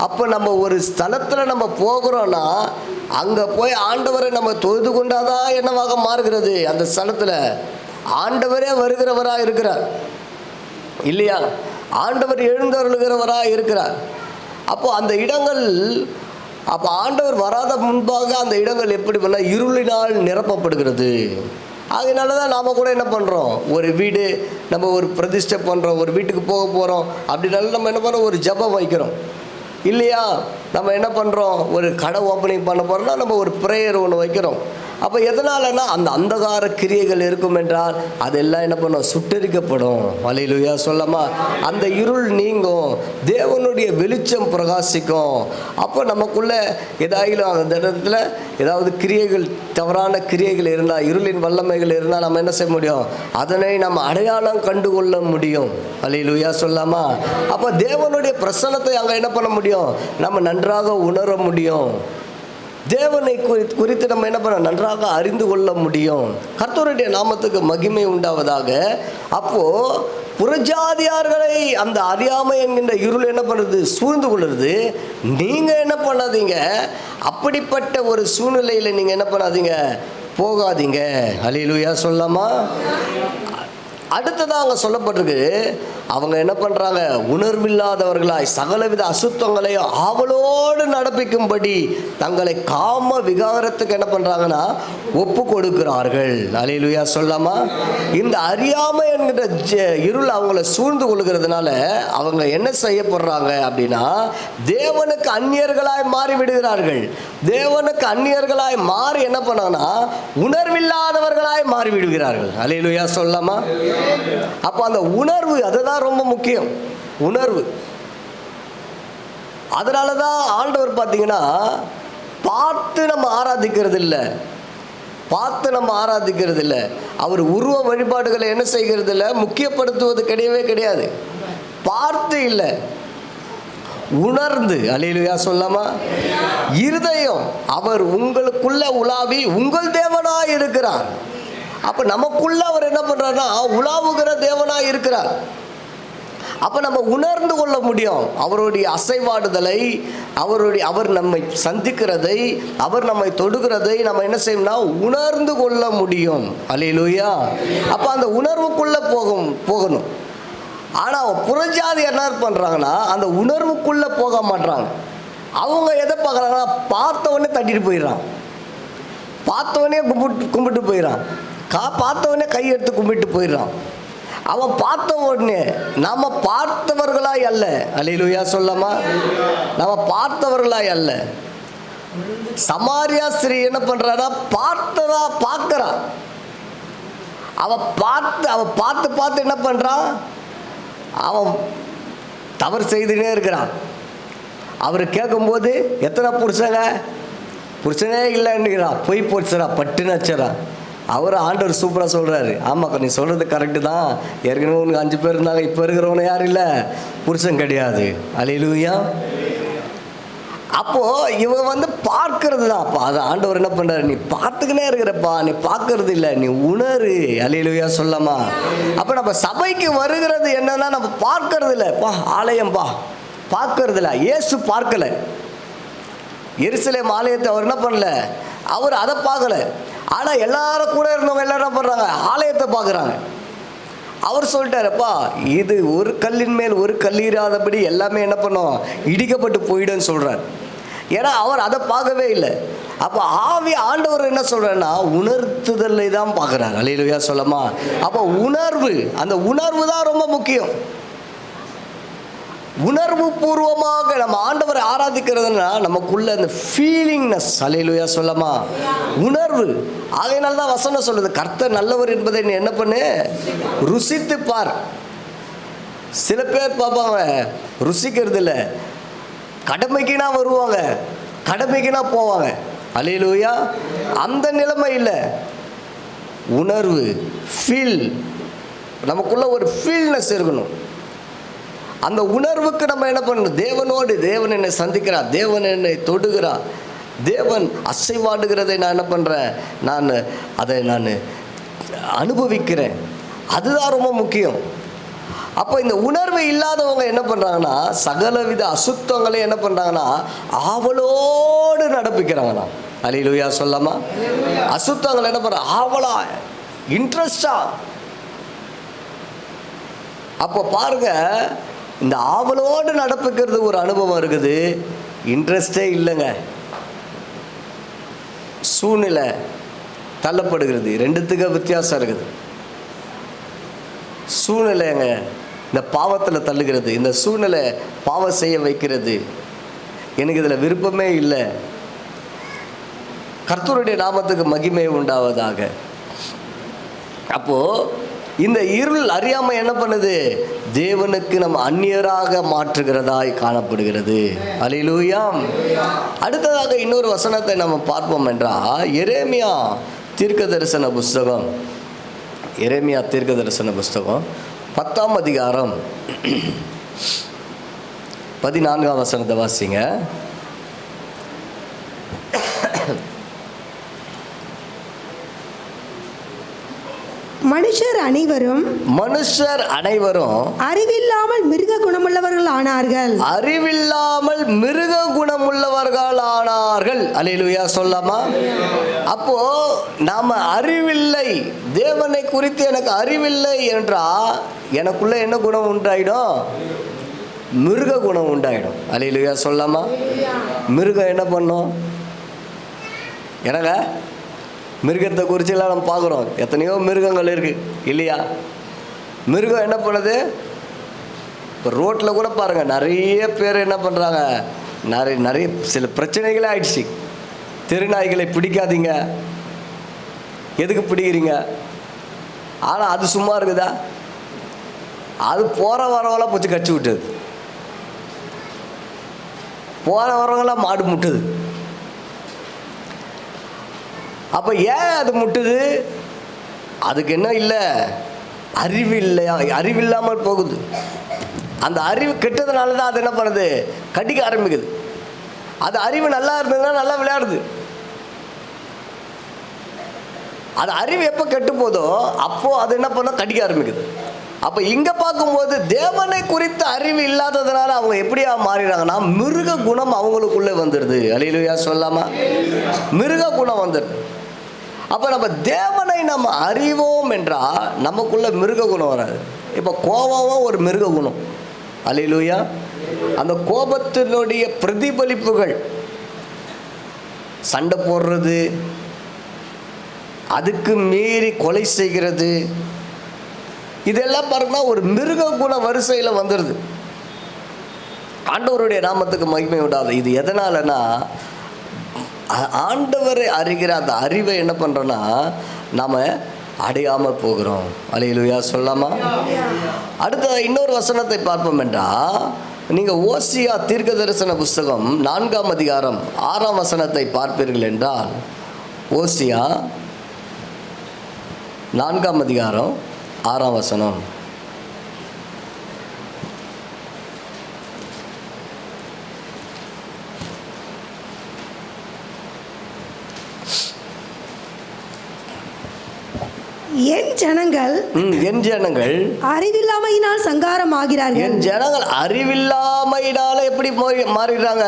அப்போ நம்ம ஒரு ஸ்தலத்தில் நம்ம போகிறோன்னா அங்கே போய் ஆண்டவரை நம்ம தொழுது கொண்டாதான் என்னவாக மாறுகிறது. அந்த ஸ்தலத்தில் ஆண்டவரே வருகிறவராக இருக்கிறார் இல்லையா? ஆண்டவர் எழுந்தருளுகிறவராக இருக்கிறார். அப்போ அந்த இடங்கள், அப்போ ஆண்டவர் வராத முன்பாக அந்த இடங்கள் எப்படி பண்ண இருளினால் நிரப்பப்படுகிறது. அதனால தான் நாம் கூட என்ன பண்ணுறோம், ஒரு வீடு நம்ம ஒரு பிரதிஷ்டை பண்ணுறோம், ஒரு வீட்டுக்கு போக போகிறோம் அப்படின்னாலும் நம்ம என்ன பண்ணுறோம், ஒரு ஜெபம் வைக்கிறோம் இல்லையா? நம்ம என்ன பண்ணுறோம், ஒரு கடை ஓப்பனிங் பண்ண போகிறோம்னா நம்ம ஒரு ப்ரேயர் ஒன்று வைக்கிறோம். அப்போ எதனாலன்னா அந்த அந்தகார கிரியைகள் இருக்கும் என்றால் அதெல்லாம் என்ன பண்ணும், சுட்டரிக்கப்படும். அல்லேலூயா சொல்லாமா? அந்த இருள் நீங்கும், தேவனுடைய வெளிச்சம் பிரகாசிக்கும். அப்போ நமக்குள்ளே ஏதாயிலும் அந்த இடத்துல ஏதாவது கிரியைகள், தவறான கிரியைகள் இருந்தால், இருளின் வல்லமைகள் இருந்தால் நம்ம என்ன செய்ய முடியும், அதனை நம்ம அடையாளம் கண்டுகொள்ள முடியும். அல்லேலூயா சொல்லாமா? அப்போ தேவனுடைய பிரசன்னத்தை அங்கே என்ன பண்ண முடியும், நம்ம நன்றாக உணர முடியும். தேவனை குறித்து நம்ம என்ன பண்ண நன்றாக அறிந்து கொள்ள முடியும். கர்த்தருடைய நாமத்துக்கு மகிமை உண்டாவதாக. அப்போது புறஜாதியார்களை அந்த அறியாமை என்கின்ற இருள் என்ன பண்ணுறது, சூழ்ந்து கொள்ளுறது. நீங்கள் என்ன பண்ணாதீங்க, அப்படிப்பட்ட ஒரு சூழ்நிலையில் நீங்கள் என்ன பண்ணாதீங்க, போகாதீங்க. அல்லேலூயா சொல்லாமா? அடுத்ததான் அங்கே சொல்லப்பட்டிருக்கு, அவங்க என்ன பண்ணுறாங்க, உணர்வில்லாதவர்களாய் சகலவித அசுத்தங்களையும் ஆவலோடு நடப்பிக்கும்படி தங்களை காம விகாரத்துக்கு என்ன பண்ணுறாங்கன்னா ஒப்பு கொடுக்கிறார்கள். அல்லேலூயா சொல்லாமா? இந்த அறியாமை என்கிற இருள் அவங்கள சூழ்ந்து கொள்கிறதுனால அவங்க என்ன செய்யப்படுறாங்க அப்படின்னா தேவனுக்கு அந்நியர்களாய் மாறி விடுகிறார்கள். தேவனுக்கு அந்நியர்களாய் மாறி என்ன பண்ணாங்கன்னா உணர்வில்லாதவர்களாய் மாறி விடுகிறார்கள். அல்லேலூயா சொல்லாமா? அப்போ அந்த உணர்வு, அதுதான் ரொம்ப முக்கியம், உணர்வு. அதனால தான் ஆண்டவர் பார்த்தீங்கன்னா பார்த்து நம்ம ஆராதிக்கிறது இல்லை, அவர் உருவ வழிபாடுகளை என்ன செய்கிறது இல்லை, முக்கியப்படுத்துவது கிடையவே கிடையாது. பார்த்து இல்லை, உணர்ந்து. அல்லேலூயா சொல்லாமா? இருதயம், அவர் உங்களுக்குள்ள உலாவி உங்கள் தேவனாய் இருக்கிறார். அப்போ நமக்குள்ள அவர் என்ன பண்ணுறாருன்னா உலாவுகிற தேவனாக இருக்கிறார். அப்போ நம்ம உணர்ந்து கொள்ள முடியும் அவருடைய அசைவாடுதலை, அவர் நம்மை சந்திக்கிறதை, அவர் நம்மை தொடுகிறதை நம்ம என்ன செய்யணும்னா உணர்ந்து கொள்ள முடியும். அல்லேலூயா. அப்போ அந்த உணர்வுக்குள்ளே போகணும். ஆனால் புறஜாதி என்ன பண்ணுறாங்கன்னா அந்த உணர்வுக்குள்ளே போக மாட்டாங்க. அவங்க எதை பார்க்குறாங்கன்னா பார்த்தவொடனே தட்டிட்டு போயிடறான், பார்த்தவொடனே கும்பிட்டு போயிடறான், பார்த்தவொடனே கை எடுத்து கும்பிட்டு போயிடறான். அவன் பார்த்த உடனே நம்ம பார்த்தவர்களாய் அல்ல. அல்லேலூயா சொல்லாமா? நம்ம பார்த்தவர்களாய் அல்ல. சமாரியா ஸ்திரீ என்ன பண்றானா பார்த்ததா பார்க்கறான். அவன் பார்த்து என்ன பண்றான், அவன் தவறு செய்துனே இருக்கிறான். அவர் கேட்கும்போது எத்தனை புருஷனே இல்லைன்னுக்கிறான், பொய் போச்சுறா, பட்டுன்னு வச்சுறான். அவர் ஆண்டவர் சூப்பராக சொல்கிறாரு, ஆமாக்கா நீ சொல்கிறது கரெக்டு தான், ஏற்கனவே உனக்கு 5 பேர் இருந்தாங்க, இப்போ இருக்கிறவனு யாரும் இல்லை, புருஷன் கிடையாது. அல்லேலூயா. அப்போது இவன் பார்க்கறது தான். அப்போ அது ஆண்டவர் என்ன பண்ணுறாரு, நீ பார்த்துக்கினே இருக்கிறப்பா, நீ பார்க்கறது இல்லை, நீ உணரு. அல்லேலூயா சொல்லாமா? அப்போ நம்ம சபைக்கு வருகிறது என்னன்னா நம்ம பார்க்கறது இல்லைப்பா, ஆலயம்பா பார்க்கறது இல்லை. இயேசு பார்க்கலை, எருசலேம் ஆலயத்தை அவர் என்ன பண்ணல, அவர் அதை பார்க்கல. ஆனால் எல்லாரும் கூட இருந்தவங்க எல்லாரும் என்ன பண்ணுறாங்க, ஆலயத்தை பார்க்குறாங்க. அவர் சொல்லிட்டாருப்பா, இது ஒரு கல்லின் மேல் ஒரு கல்லீராதபடி எல்லாமே என்ன பண்ணோம், இடிக்கப்பட்டு போயிடுன்னு சொல்கிறார். ஏன்னா அவர் அதை பார்க்கவே இல்லை. அப்போ ஆண்டவர் என்ன சொல்கிறாருன்னா உணர்த்துதலை தான் பார்க்குறாரு. அல்லேலூயா சொல்லாமா? அப்போ உணர்வு, அந்த உணர்வு தான் ரொம்ப முக்கியம். உணர்வு பூர்வமாக நம்ம ஆண்டவரை ஆராதிக்கிறதுனா நமக்குள்ள அந்த ஃபீலிங்னஸ். அல்லேலூயா சொல்லாமா? உணர்வு. ஆகையினால தான் வசனம் சொல்லுது, கர்த்தர் நல்லவர் என்பதை நீ என்ன பண்ணு, ருசித்து பார். சில பேர் பார்ப்பாங்க ருசிக்கிறது இல்லை, கடமைக்குனா வருவாங்க, கடமைக்குனா போவாங்க. அல்லேலூயா. அந்த நிலைமை இல்லை. உணர்வு, ஃபீல், நமக்குள்ள ஒரு ஃபீல்னஸ் இருக்கணும். அந்த உணர்வுக்கு நம்ம என்ன பண்ணணும், தேவன் என்னை சந்திக்கிறார், தேவன் என்னை தொடுகிறார், தேவன் அசைவாடுகிறதை நான் என்ன பண்ணுறேன், அதை அனுபவிக்கிறேன். அதுதான் ரொம்ப முக்கியம். அப்போ இந்த உணர்வு இல்லாதவங்க என்ன பண்ணுறாங்கன்னா சகலவித அசுத்தங்களையும் என்ன பண்ணுறாங்கன்னா ஆவலோடு நடப்பிக்கிறாங்கண்ணா. அல்லேலூயா சொல்லாமா? அசுத்தங்களை என்ன பண்ணுறாங்க, ஆவலா, இன்ட்ரெஸ்டா. அப்போ பாருங்க, இந்த ஆவலோடு நடப்புக்கிறது ஒரு அனுபவம் இருக்குது, இன்ட்ரெஸ்டே இல்லைங்க, சூழ்நிலை தள்ளப்படுகிறது. ரெண்டுத்துக்கு வித்தியாசம் இருக்குது. சூழ்நிலைங்க இந்த பாவத்தில் தள்ளுகிறது, இந்த சூழ்நிலை பாவம் செய்ய வைக்கிறது. எனக்கு இதில் விருப்பமே இல்லை. கர்த்தருடைய நாமத்துக்கு மகிமை உண்டாவதாக. அப்போது இந்த இருள் அறியாமை என்ன பண்ணுது, தேவனுக்கு நம்ம அந்நியராக மாற்றுகிறதாய் காணப்படுகிறது. அல்லேலூயா. அடுத்ததாக இன்னொரு வசனத்தை நம்ம பார்ப்போம் என்றால் எரேமியா தீர்க்கதரிசன புஸ்தகம், எரேமியா தீர்க்கதரிசன புஸ்தகம் 10ஆம் அதிகாரம் 14ஆம் வசனத்தை வாசிங்க.
மனுஷர் அனைவரும் அறிவில்லாமல் மிருக குணமுள்ளவர்கள் ஆனார்கள். அல்லேலூயா சொல்லாமா? அப்போ நாம அறிவில்லை, தேவனை குறித்து எனக்கு அறிவில்லை என்றால் எனக்குள்ள என்ன குணம் உண்டாயிடும், மிருக குணம் உண்டாயிடும். அல்லேலூயா சொல்லாமா? மிருகம் என்ன பண்ணும், எனக்கு மிருகத்தை குறிச்செல்லாம் நம்ம பார்க்குறோம், எத்தனையோ மிருகங்கள் இருக்குது இல்லையா? மிருகம் என்ன பண்ணுது, இப்போ ரோட்டில் கூட பாருங்கள், நிறைய பேர் என்ன பண்ணுறாங்க, நிறைய சில பிரச்சனைகளே ஆயிடுச்சு. தெருநாய்களை பிடிக்காதீங்க, எதுக்கு பிடிக்கிறீங்க? ஆனால் அது சும்மா இருக்குதா? அது போகிற வரவெல்லாம் பிடிச்சி கச்சி விட்டுது, போகிற வரவங்களாம் மாடு முட்டுது. அப்போ ஏன் அது முட்டுது? அதுக்கு என்ன இல்லை, அறிவில்லாமல் போகுது. அந்த அறிவு கெட்டதுனால தான் அது என்ன பண்ணுது, கடிக்க ஆரம்பிக்குது. அது அறிவு நல்லா இருந்ததுன்னா நல்லா விளையாடுது.
அது அறிவு எப்போ கெட்டு போதோ அப்போது அது என்ன பண்ண கடிக்க ஆரம்பிக்குது. அப்போ இங்கே பார்க்கும்போது தேவனை குறித்த அறிவு இல்லாததுனால அவங்க எப்படியா மாறிடுறாங்கன்னா மிருக குணம் அவங்களுக்குள்ளே வந்துடுது. அல்லேலூயா சொல்லாமா? மிருக குணம் வந்துடுது. அப்போ நம்ம தேவனை நம்ம அறிவோம் என்றால் நமக்குள்ள மிருக குணம் வராது. இப்போ கோபமும் ஒரு மிருக குணம். அல்லேலூயா. அந்த கோபத்தினுடைய பிரதிபலிப்புகள் சண்டை போடுறது, அதுக்கு மீறி கொலை செய்கிறது, இதெல்லாம் பாருங்கன்னா ஒரு மிருக குண வரிசையில் வந்துடுது. ஆண்டவருடைய நாமத்துக்கு மகிமை உண்டாது. இது எதனாலனா ஆண்டவரை அறிகிற அந்த அறிவை என்ன பண்ணுறோன்னா நாம் அடையாமல் போகிறோம். அல்லேலூயா சொல்லாமா? அடுத்த இன்னொரு வசனத்தை பார்ப்போம் என்றால், நீங்கள் ஓசியா தீர்க்க தரிசன புஸ்தகம் 4ஆம் அதிகாரம் 6ஆம் வசனத்தை பார்ப்பீர்கள் என்றால், ஓசியா 4ஆம் அதிகாரம் 6ஆம் வசனம்.
என் ஜனங்கள் அறிவில்லாமையினால் சங்காரமாகிறார்கள்.
என் ஜனங்கள் அறிவில்லாமையினால எப்படி மாறிடுறாங்க?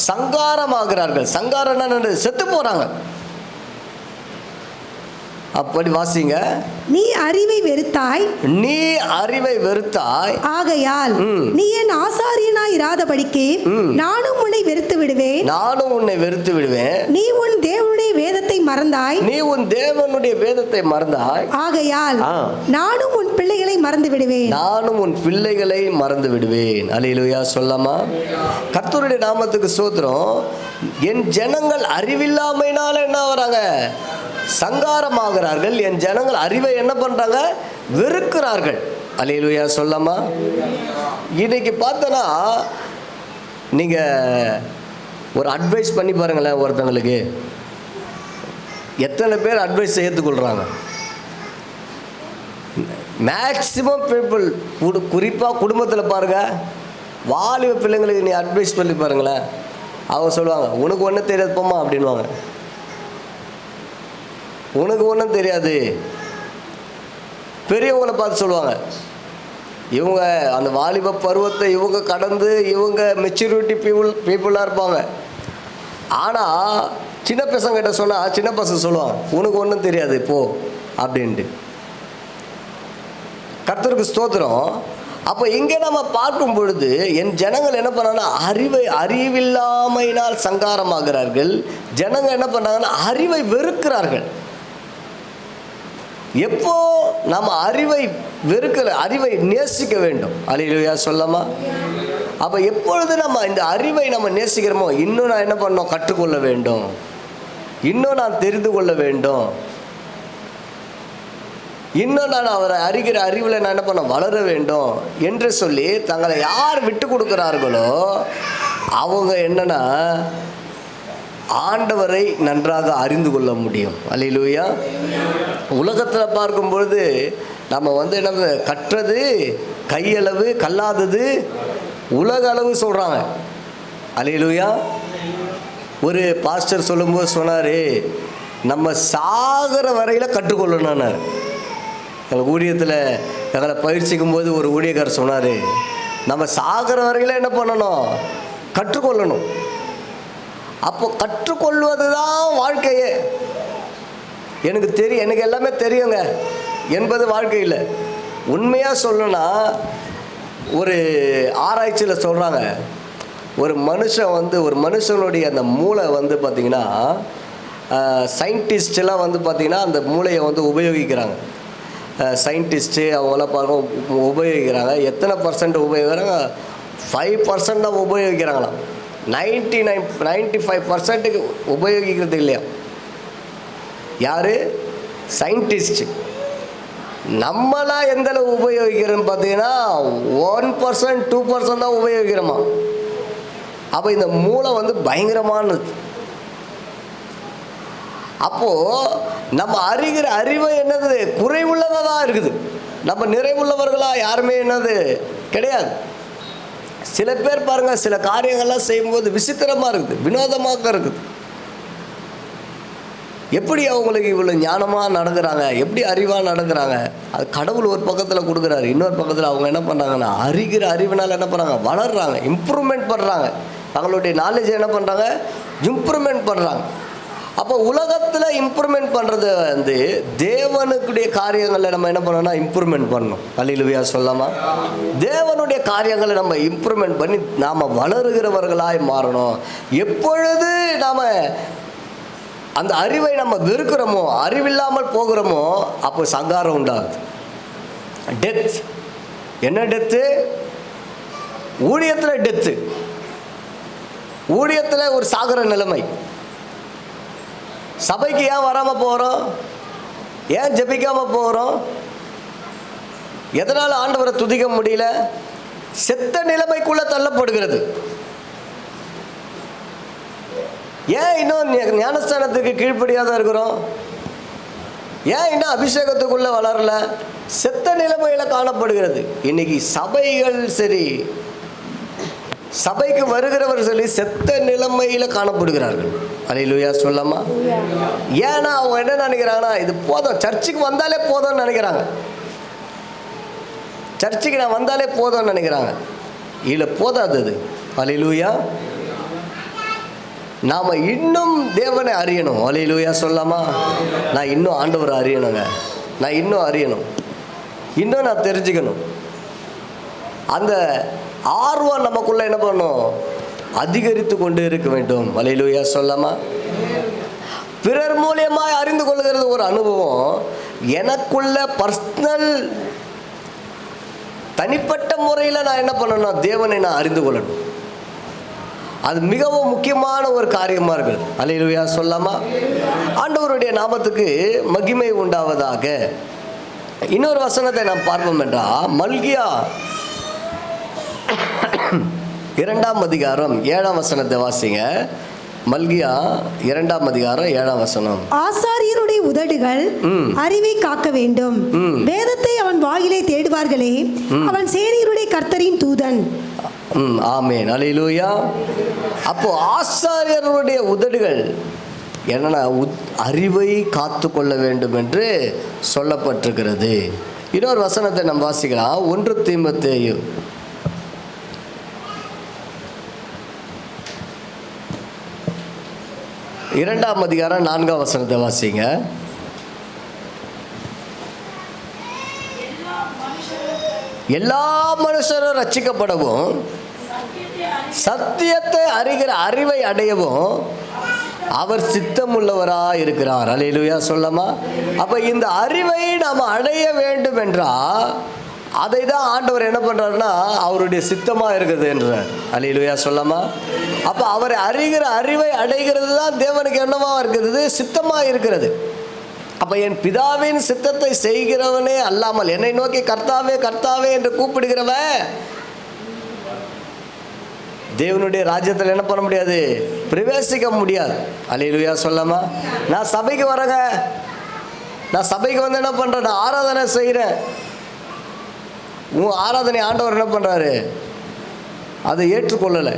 சங்காரமாகிறார்கள். சங்காரம் என்ன? செத்து போறாங்க. அப்படி வாசிங்க.
நீ அறிவை வெறுத்தாய்,
நீ அறிவை வெறுத்தாய்,
ஆகையால் நீ என் ஆசாரியனாய் இராதபடிக்கு நானும் உன்னை வெறுத்து விடுவேன்.
நானும் உன்னை வெறுத்து விடுவேன்.
நீ உன் தேவனுடைய வேதத்தை மறந்தாய்,
நீ உன் தேவனுடைய வேதத்தை மறந்தாய்,
ஆகையால் நானும் உன் பிள்ளைகளை மறந்து விடுவேன்.
நானும் உன் பிள்ளைகளை மறந்து விடுவேன். அல்லேலூயா சொல்லாமா? கர்த்தருடைய நாமத்துக்கு ஸ்தோத்திரம். என் ஜனங்கள் அறிவில்லாமையினால என்ன வராங்க? சங்காரமாகிறார்கள். என் ஜனங்கள் அறிவை என்ன பண்றாங்க? வெறுக்கிறார்கள். அல்லேலூயா சொல்லாமா? இன்னைக்கு பார்த்தனா நீங்க ஒரு அட்வைஸ் பண்ணி பாருங்களேன். ஒருத்தங்களுக்கு எத்தனை பேர் அட்வைஸ் ஏற்றுக்கொள்றாங்க? Maximum people. குறிப்பாக குடும்பத்தில் பாருங்க, வாலிப பிள்ளைங்களுக்கு நீ அட்வைஸ் பண்ணி பாருங்களேன். அவங்க சொல்லுவாங்க, உனக்கு ஒன்றும் தெரியாது போம்மா அப்படின்வாங்க. உனக்கு ஒன்றும் தெரியாது. பெரியவங்களை பார்த்து சொல்லுவாங்க, இவங்க அந்த வாலிப பருவத்தை இவங்க கடந்து இவங்க மெச்சூரிட்டி பீப்புளாக இருப்பாங்க. ஆனால் சின்ன பசங்கிட்ட சொன்னால் சின்ன பசங்க சொல்லுவாங்க, உனக்கு ஒன்றும் தெரியாது போ அப்படின்ட்டு. கர்த்தருக்கு ஸ்தோத்திரம். அப்போ இங்கே நம்ம பார்க்கும் பொழுது என் ஜனங்கள் என்ன பண்ணாங்கன்னா அறிவில்லாமையினால் சங்காரமாகிறார்கள். ஜனங்கள் என்ன பண்ணாங்கன்னா அறிவை வெறுக்கிறார்கள். எப்போ நம்ம அறிவை வெறுக்கல, அறிவை நேசிக்க வேண்டும். அல்லேலூயா சொல்லாமா? அப்போ எப்பொழுது நம்ம இந்த அறிவை நம்ம நேசிக்கிறோமோ, இன்னும் நான் என்ன பண்ணோம்? கற்றுக்கொள்ள வேண்டும். இன்னும் நான் தெரிந்து கொள்ள வேண்டும். இன்னும் நான் அவரை அறிகிற அறிவில் நான் என்ன பண்ண வளர வேண்டும் என்று சொல்லி தங்களை யார் விட்டு கொடுக்கிறார்களோ அவங்க என்னன்னா ஆண்டவரை நன்றாக அறிந்து கொள்ள முடியும். அல்லேலூயா. உலகத்தில் பார்க்கும் பொழுது நம்ம என்ன கற்றது கையளவு, கல்லாதது உலக அளவு சொல்கிறாங்க. அல்லேலூயா. ஒரு பாஸ்டர் சொல்லும்போது சொன்னார், நம்ம சாகிற வரையில் கற்றுக்கொள்ளணும்னார். எங்கள் ஊழியத்தில் எங்களை பயிற்சிக்கும் போது ஒரு ஊழியக்காரர் சொன்னார், நம்ம சாகிற வரையில் என்ன பண்ணணும்? கற்றுக்கொள்ளணும். அப்போ கற்றுக்கொள்வது தான் வாழ்க்கையே. எனக்கு எல்லாமே தெரியுங்க என்பது வாழ்க்கை இல்லை. உண்மையாக சொல்லணும்னா ஒரு ஆராய்ச்சியில் சொல்கிறாங்க, ஒரு மனுஷன் ஒரு மனுஷனுடைய அந்த மூளை பார்த்திங்கன்னா சயின்டிஸ்டெல்லாம் பார்த்திங்கன்னா அந்த மூளையை உபயோகிக்கிறாங்க. சயின்டிஸ்ட்டு அவங்களாம் பார்க்க உபயோகிக்கிறாங்க. எத்தனை பர்சன்ட் உபயோகிக்கிறாங்க? 5% தான் உபயோகிக்கிறாங்களாம். 95% உபயோகிக்கிறது இல்லையா? யார்? சயின்டிஸ்ட். நம்மளாம் எந்தளவு உபயோகிக்கிறோன்னு பார்த்தீங்கன்னா 1%, 2% தான் உபயோகிக்கிறோமா. அப்போ இந்த மூளை பயங்கரமானது. அப்போது நம்ம அறிகிற அறிவை என்னது? குறைவுள்ளதாக தான் இருக்குது. நம்ம நிறைவுள்ளவர்களாக யாருமே என்னது கிடையாது. சில பேர் பாருங்கள், சில காரியங்கள்லாம் செய்யும்போது விசித்திரமாக இருக்குது, வினோதமாக இருக்குது. எப்படி அவங்களுக்கு இவ்வளோ ஞானமாக நடக்கிறாங்க, எப்படி அறிவாக நடக்கிறாங்க? அது கடவுள் ஒரு பக்கத்தில் கொடுக்குறாரு, இன்னொரு பக்கத்தில் அவங்க என்ன பண்ணுறாங்கன்னா அறிகிற அறிவினால் என்ன பண்ணுறாங்க, வளர்கிறாங்க, இம்ப்ரூவ்மெண்ட் பண்ணுறாங்க, தங்களுடைய நாலேஜை என்ன பண்ணுறாங்க, இம்ப்ரூவ்மெண்ட் பண்ணுறாங்க. அப்போ உலகத்தில் இம்ப்ரூவ்மெண்ட் பண்ணுறது வந்து தேவனுடைய காரியங்களை நம்ம என்ன பண்ணோம்னா இம்ப்ரூவ்மெண்ட் பண்ணணும். அல்லேலூயா சொல்லாமா? தேவனுடைய காரியங்களை நம்ம இம்ப்ரூவ்மெண்ட் பண்ணி நாம் வளருகிறவர்களாய் மாறணும். எப்பொழுது நாம் அந்த அறிவை நம்ம வெறுக்கிறோமோ, அறிவில்லாமல் போகிறோமோ, அப்போ சங்காரம் உண்டாகுது. டெத். என்ன டெத்து? ஊழியத்தில் டெத்து. ஊழியத்தில் ஒரு சாகர நிலைமை. சபைக்கு ஏன் வராமல் போகிறோம்? ஏன் ஜெபிக்காமல் போகிறோம்? எதனால் ஆண்டவரை துதிக்க முடியல? செத்த நிலைமைக்குள்ளே தள்ளப்படுகிறது. ஏன் இன்னும் ஞானஸ்தானத்துக்கு கீழ்ப்படியாக இருக்கிறோம்? ஏன் இன்னும் அபிஷேகத்துக்குள்ளே வளரல? செத்த நிலைமையில் காணப்படுகிறது. இன்னைக்கு சபைகள் சரி, சபைக்கு வருகிறவர் சொல்லி செத்த நிலைமையில் காணப்படுகிறார்கள். அல்லேலூயா சொல்லாமா? ஏன்னா அவங்க என்ன நினைக்கிறாங்கன்னா, இது போதும், சர்ச்சுக்கு வந்தாலே போதும்னு நினைக்கிறாங்க. சர்ச்சுக்கு நான் வந்தாலே போதும்னு நினைக்கிறாங்க. இல்லை, போதாது. அல்லேலூயா. நாம் இன்னும் தேவனை அறியணும். அல்லேலூயா சொல்லாமா? நான் இன்னும் ஆண்டவரை அறியணுங்க, நான் இன்னும் அறியணும், இன்னும் நான் தெரிஞ்சுக்கணும். அந்த ஆர்வம் நமக்குள்ள என்ன பண்ணணும், அதிகரித்து கொண்டு இருக்க வேண்டும். அல்லேலூயா சொல்லாமா? பிறர் மூலியமாய் அறிந்து கொள்கிறது ஒரு அனுபவம். எனக்குள்ள பர்சனல் தனிப்பட்ட முறையில் நான் என்ன பண்ணணும், தேவனை நான் அறிந்து கொள்ளணும். அது மிகவும் முக்கியமான ஒரு காரியமாக இருக்குது. அல்லேலூயா சொல்லாமா? ஆண்டவருடைய நாமத்துக்கு மகிமை உண்டாவதாக. இன்னொரு வசனத்தை நாம் பார்ப்போம் என்றால், மல்கியா 2ஆம் அதிகாரம் 7ஆம் வசனத்தை வாசிங்க. மல்கியா 2ஆம் அதிகாரம் 7ஆம் வசனம்.
ஆசாரியருடைய உதடுகள் அறிவை காக்க வேண்டும், வேதத்தை அவன் வாயிலே தேடுவார்களே, அவன் சேனையருடைய கர்த்தரின் தூதன்.
ஆமென். அல்லேலூயா. அப்போ ஆசாரியருடைய உதடுகள் என்னன்னா அறிவை காத்து கொள்ள வேண்டும் என்று சொல்லப்பட்டிருக்கிறது. இன்னொரு வசனத்தை நம்ம வாசிக்கலாம். 1 தீமோத்தேயு 2ஆம் அதிகாரம் 4ஆம் வசனத்தை வாசிங்க. எல்லா மனுஷரும் ரட்சிக்கப்படவும் சத்தியத்தை அறிகிற அறிவை அடையவும் அவர் சித்தமுள்ளவராக இருக்கிறார். அல்லேலூயா சொல்லாமா? அப்போ இந்த அறிவை நாம் அடைய வேண்டும் என்றால் அதை தான் ஆண்டவர் என்ன பண்ணுறாருன்னா அவருடைய சித்தமாக இருக்குது என்றார். அல்லேலூயா சொல்லாமா? அப்போ அவரை அறிகிற அறிவை அடைகிறது தான் தேவனுக்கு என்னவா இருக்கிறது, சித்தமாக இருக்கிறது. அப்போ என் பிதாவின் சித்தத்தை செய்கிறவனே அல்லாமல் என்னை நோக்கி கர்த்தாவே கர்த்தாவே என்று கூப்பிடுகிறவன் தேவனுடைய ராஜ்யத்தில் என்ன பண்ண முடியாது, பிரவேசிக்க முடியாது. அல்லேலூயா சொல்லாமா? நான் சபைக்கு வரேங்க, நான் சபைக்கு வந்து என்ன பண்ணுறேன், நான் ஆராதனை செய்கிறேன். உன் ஆராதனை ஆண்டவர் என்ன பண்ணுறாரு, அதை ஏற்றுக்கொள்ளலை.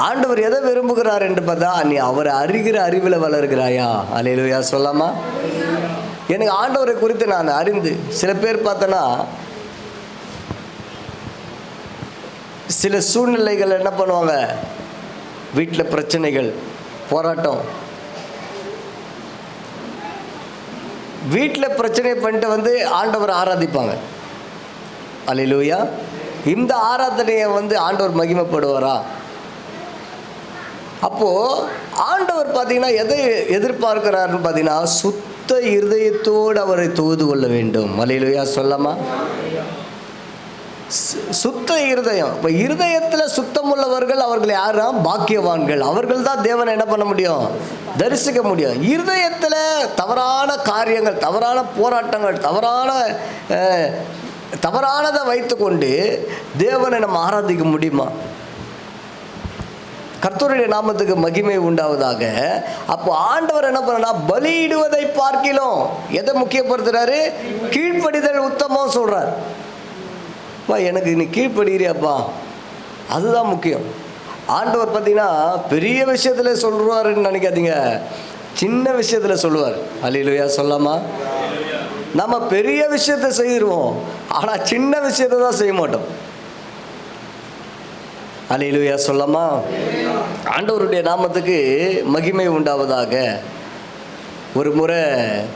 ஆண்டவர் எதை விரும்புகிறார் என்று பார்த்தா, நீ அவரை அறிகிற அறிவில் வளர்கிறாயா? அல்லேலூயா சொல்லாமா? எனக்கு ஆண்டவரை குறித்து நான் அறிந்து, சில பேர் பார்த்தோன்னா சில சூழ்நிலைகள் என்ன பண்ணுவாங்க, வீட்டில் பிரச்சனைகள், போராட்டம், வீட்டில் பிரச்சனை பண்ணிட்டு வந்து ஆண்டவர் ஆராதிப்பாங்க. அல்லேலூயா. இந்த ஆராதனையை வந்து ஆண்டவர் மகிமைப்படுவாரா? அப்போது ஆண்டவர் பார்த்தீங்கன்னா எதை எதிர்பார்க்கிறாருன்னு பார்த்தீங்கன்னா, சுத்த இருதயத்தோடு அவரை தொழுது கொள்ள வேண்டும். அல்லேலூயா சொல்லாமா? சுத்த இருதயம். இப்போ இருதயத்தில் சுத்தம் உள்ளவர்கள் அவர்கள் யாரா, பாக்கியவான்கள். அவர்கள் தான் தேவனை என்ன பண்ண முடியும், தரிசிக்க முடியும். இருதயத்தில் தவறான காரியங்கள், தவறான போராட்டங்கள், தவறானதை வைத்துக்கொண்டு தேவனை நம்ம ஆராதிக்க முடியுமா? கர்த்தருடைய நாமத்துக்கு மகிமை உண்டாவதாக. அப்போ ஆண்டவர் என்ன பண்ணா, பலியிடுவதை பார்க்கிலும் எதை முக்கியப்படுத்துறாரு, கீழ்ப்படிதல் உத்தமம் சொல்றார். எனக்கு நீ கீழ்ப்படுகிறியாப்பா, அதுதான் முக்கியம். ஆண்டவர் பார்த்தீங்கன்னா பெரிய விஷயத்தில் சொல்கிறாருன்னு நினைக்காதீங்க, சின்ன விஷயத்தில் சொல்லுவார். அல்லேலூயா சொல்லாமா? நம்ம பெரிய விஷயத்தை செய்திருவோம், ஆனால் சின்ன விஷயத்தை தான் செய்ய மாட்டோம். அல்லேலூயா சொல்லாமா? ஆண்டவருடைய நாமத்துக்கு மகிமை உண்டாவதாக. ஒரு முறை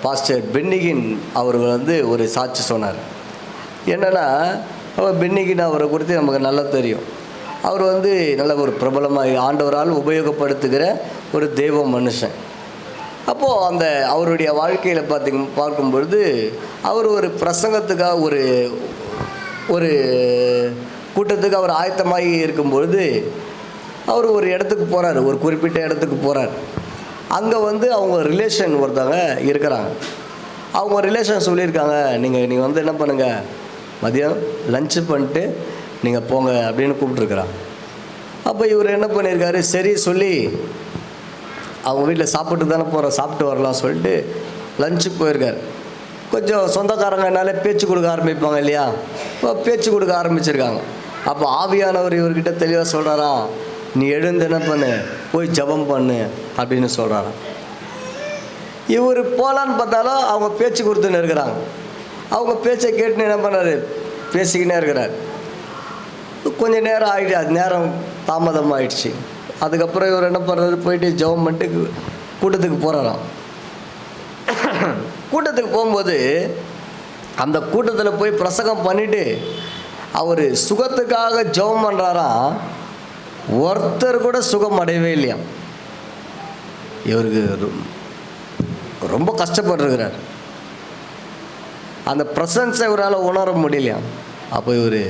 பாஸ்டர் பென்னிகின் அவர்கள் வந்து ஒரு சாட்சி சொன்னார். என்னென்னா, அவர் பென்னிகின் அவரை குறித்து நமக்கு நல்லா தெரியும். அவர் வந்து நல்ல ஒரு பிரபலமாக ஆண்டவரால் உபயோகப்படுத்துகிற ஒரு தெய்வ மனுஷன். அப்போது அந்த அவருடைய வாழ்க்கையில் பார்க்கும்பொழுது அவர் ஒரு பிரசங்கத்துக்காக ஒரு கூட்டத்துக்கு அவர் ஆயத்தமாகி இருக்கும்பொழுது அவர் ஒரு இடத்துக்கு போகிறார், ஒரு குறிப்பிட்ட இடத்துக்கு போகிறார். அங்கே வந்து அவங்க ரிலேஷன் ஒருத்தவங்க இருக்கிறாங்க. அவங்க ரிலேஷன் சொல்லியிருக்காங்க, நீங்கள் வந்து என்ன பண்ணுங்கள், மதியம் லஞ்சு பண்ணிட்டு நீங்கள் போங்க அப்படின்னு கூப்பிட்ருக்குறாங்க. அப்போ இவர் என்ன பண்ணியிருக்காரு, சரி சொல்லி அவங்க வீட்டில் சாப்பிட்டு தானே போகிறோம், சாப்பிட்டு வரலாம் சொல்லிட்டு லஞ்சுக்கு போயிருக்கார். கொஞ்சம் சொந்தக்காரங்கனாலே பேச்சு கொடுக்க ஆரம்பிப்பாங்க இல்லையா, இப்போ பேச்சு கொடுக்க ஆரம்பிச்சிருக்காங்க. அப்போ ஆவியானவர் இவர்கிட்ட தெளிவாக சொல்கிறாராம், நீ எழுந்து என்ன பண்ணு, போய் ஜெபம் பண்ணு அப்படின்னு சொல்கிறாராம். இவர் போகலான்னு பார்த்தாலும் அவங்க பேச்சு கொடுத்துன்னு இருக்கிறாங்க. அவங்க பேச்சை கேட்டுன்னு என்ன பண்ணார், பேசிக்கினே இருக்கிறார். கொஞ்சம் நேரம் ஆகிடுச்சு, அது நேரம் தாமதம் ஆகிடுச்சு. அதுக்கப்புறம் இவர் என்ன பண்ணுறாரு, போயிட்டு ஜெபம் பண்ணிட்டு கூட்டத்துக்கு போகிறாராம். கூட்டத்துக்கு போகும்போது அந்த கூட்டத்தில் போய் பிரசங்கம் பண்ணிவிட்டு அவர் சுகத்துக்காக ஜெபம் பண்ணுறாராம். ஒருத்தர் கூட சுகம் அடையவே இல்லையா. இவருக்கு ரொம்ப கஷ்டப்பட்டுருக்கிறார். அந்த பிரசன்ஸை இவரால் உணர முடியலையா. அப்போ இவர்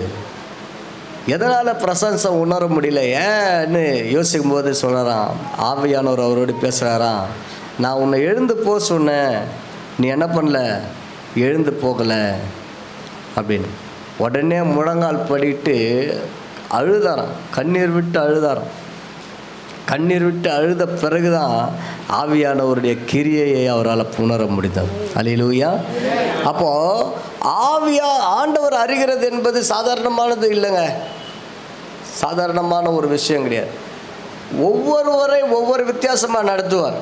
எதனால் பிரசன்ஸை உணர முடியல ஏன்னு யோசிக்கும் போது சொல்கிறாராம், ஆவியானவர் அவரோடு பேசுகிறாராம், நான் உன்னை எழுந்து போக சொன்னேன், நீ என்ன பண்ணல, எழுந்து போகலை அப்படின்னு. உடனே முழங்கால் படிட்டு அழுதாராம், கண்ணீர் விட்டு அழுதாராம். கண்ணீர் விட்டு அழுத பிறகுதான் ஆவியானவருடைய கிரியையை அவரால் உணர முடிந்தது. அல்லேலூயா. அப்போது ஆண்டவர் அறிகிறது என்பது சாதாரணமானது இல்லைங்க, சாதாரணமான ஒரு விஷயம் கிடையாது. ஒவ்வொருவரை ஒவ்வொரு வித்தியாசமாக நடத்துவார்.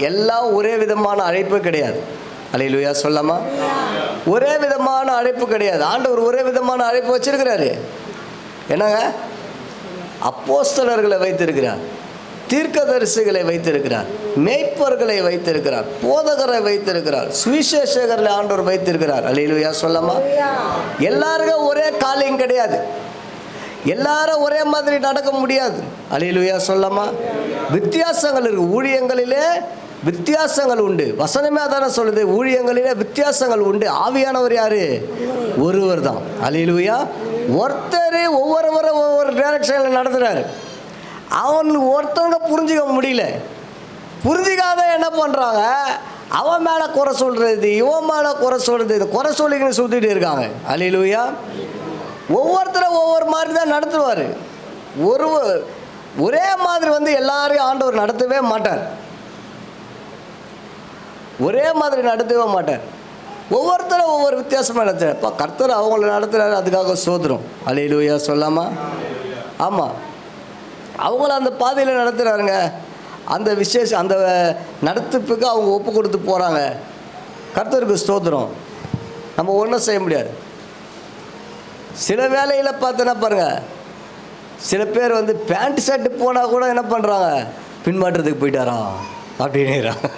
எல்லாம் ஒரே விதமான அழைப்பு கிடையாது. அல்லேலூயா சொல்லாமா? ஒரே விதமான அழைப்பு கிடையாது. ஆண்டவர் ஒரே விதமான அழைப்பு வச்சிருக்கிறாரு. என்னங்க, அப்போஸ்தலர்களை வைத்திருக்கிறார், தீர்க்கதரிசிகளை வைத்திருக்கிறார், மேய்ப்பர்களை வைத்திருக்கிறார், போதகரை வைத்திருக்கிறார், சுவிசேஷகர்களை ஆண்டவர் வைத்திருக்கிறார். அல்லேலூயா சொல்லாமா? எல்லாருக்கும் ஒரே காலிங் கிடையாது, எல்லாரும் ஒரே மாதிரி நடக்க முடியாது. அல்லேலூயா சொல்லாமா? வித்தியாசங்கள் இருக்கு. ஊழியங்களிலே வித்தியாசங்கள் உண்டு. வசனமே தானே சொல்லுது, ஊழியங்களிலே வித்தியாசங்கள் உண்டு. ஆவியானவர் யாரு? ஒருவர் தான். அல்லேலூயா. ஒருத்தர் ஒவ்வொருவரும் ஒவ்வொரு டைரக்ஷனில் நடத்துகிறாரு. அவனுக்கு ஒருத்தவங்க புரிஞ்சிக்க முடியல. புரிஞ்சிக்காத என்ன பண்ணுறாங்க, அவன் மேலே குறை சொல்கிறது, இவன் மேலே குறை சொல்கிறது, இது குறை சொல்லிக்கின்னு சுற்றிட்டு இருக்காங்க. அல்லேலூயா. ஒவ்வொருத்தரும் ஒவ்வொரு மாதிரி தான் நடத்துவார். ஒரே மாதிரி வந்து எல்லாரையும் ஆண்டவர் நடத்தவே மாட்டார். ஒரே மாதிரி நடத்தவே மாட்டார். ஒவ்வொருத்தரும் ஒவ்வொரு வித்தியாசமாக நடத்துகிறார். இப்போ கர்த்தர் அவங்கள நடத்துகிறாரு, அதுக்காக சோதரம். அல்லேலூயா சொல்லாமா? ஆமாம், அவங்கள அந்த பாதையில் நடத்துகிறாருங்க. அந்த அந்த நடத்துப்புக்கு அவங்க ஒப்பு கொடுத்து போகிறாங்க. கர்த்தருக்கு ஸ்தோத்திரம். நம்ம ஒன்றும் செய்ய முடியாது. சில வேலையில் பார்த்தோன்னா பாருங்கள், சில பேர் வந்து பேண்ட் ஷர்ட்டு போனால் கூட என்ன பண்ணுறாங்க, பின்மாற்றத்துக்கு போயிட்டாரா அப்படின்னுறாங்க.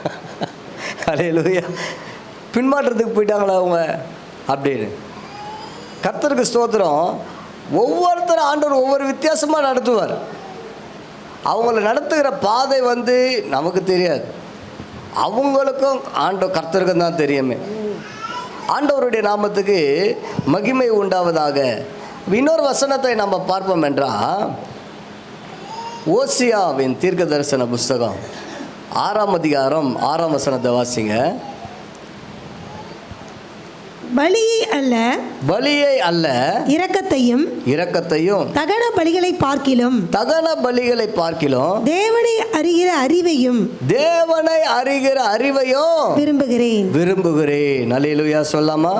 அல்லேலூயா. பின்மாற்றத்துக்கு போயிட்டாங்களா அவங்க அப்படின்னு. கர்த்தருக்கு ஸ்தோத்திரம். ஒவ்வொருத்தரும் ஆண்டவர் ஒவ்வொரு வித்தியாசமாக நடத்துவார். அவங்கள நடத்துகிற பாதை வந்து நமக்கு தெரியாது, அவங்களுக்கும் கர்த்தருக்கும் தான் தெரியுமே. ஆண்டவருடைய நாமத்துக்கு மகிமை உண்டாவதாக. இன்னொரு வசனத்தை நம்ம பார்ப்போம் என்றால், ஓசியாவின் தீர்க்க தரிசன புஸ்தகம் 6ஆம் அதிகாரம் 6ஆம் வசனத்தை வாசிங்க.
பலியை அல்ல இரக்கத்தையும் தகன பலிகளை பார்க்கிலும் தேவனை அறிகிற அறிவையும்
விரும்புகிறேன். அல்லேலூயா சொல்லாமா?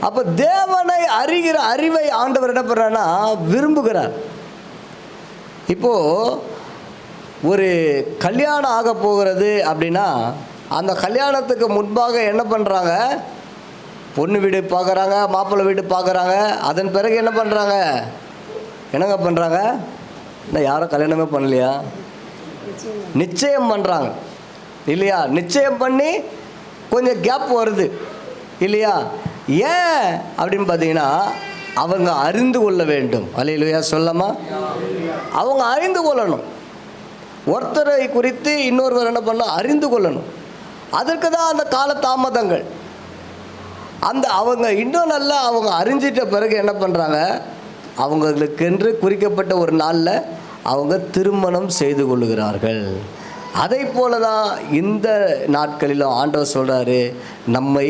அப்ப தேவனை அறிகிற அறிவை ஆண்டவர் என்ன பண்றாருன்னா விரும்புகிறார். இப்போ ஒரு கல்யாணம் ஆக போகிறது அப்படின்னா அந்த கல்யாணத்துக்கு முன்பாக என்ன பண்ணுறாங்க? பொண்ணு வீடு பார்க்குறாங்க, மாப்பிள்ளை வீடு பார்க்குறாங்க. அதன் பிறகு என்ன பண்ணுறாங்க? என்னங்க பண்ணுறாங்க? இன்னும் யாரும் கல்யாணமே பண்ணலையா? நிச்சயம் பண்ணுறாங்க இல்லையா? நிச்சயம் பண்ணி கொஞ்சம் கேப் வருது இல்லையா? ஏன் அப்படின்னு பார்த்தீங்கன்னா அவங்க அறிந்து கொள்ள வேண்டும். அல்லேலூயா சொல்லமா? அவங்க அறிந்து கொள்ளணும். ஒருத்தரை குறித்து இன்னொருவர் என்ன பண்ணணும்? அறிந்து கொள்ளணும். அதற்கு தான் அந்த கால தாமதங்கள். அவங்க இன்னும் நல்லா அவங்க அறிஞ்சிட்ட பிறகு என்ன பண்ணுறாங்க? அவங்களுக்கென்று குறிக்கப்பட்ட ஒரு நாளில் அவங்க திருமணம் செய்து கொள்ளுகிறார்கள். அதை போல தான் இந்த நாட்களிலும் ஆண்டவர் சொல்கிறாரு, நம்மை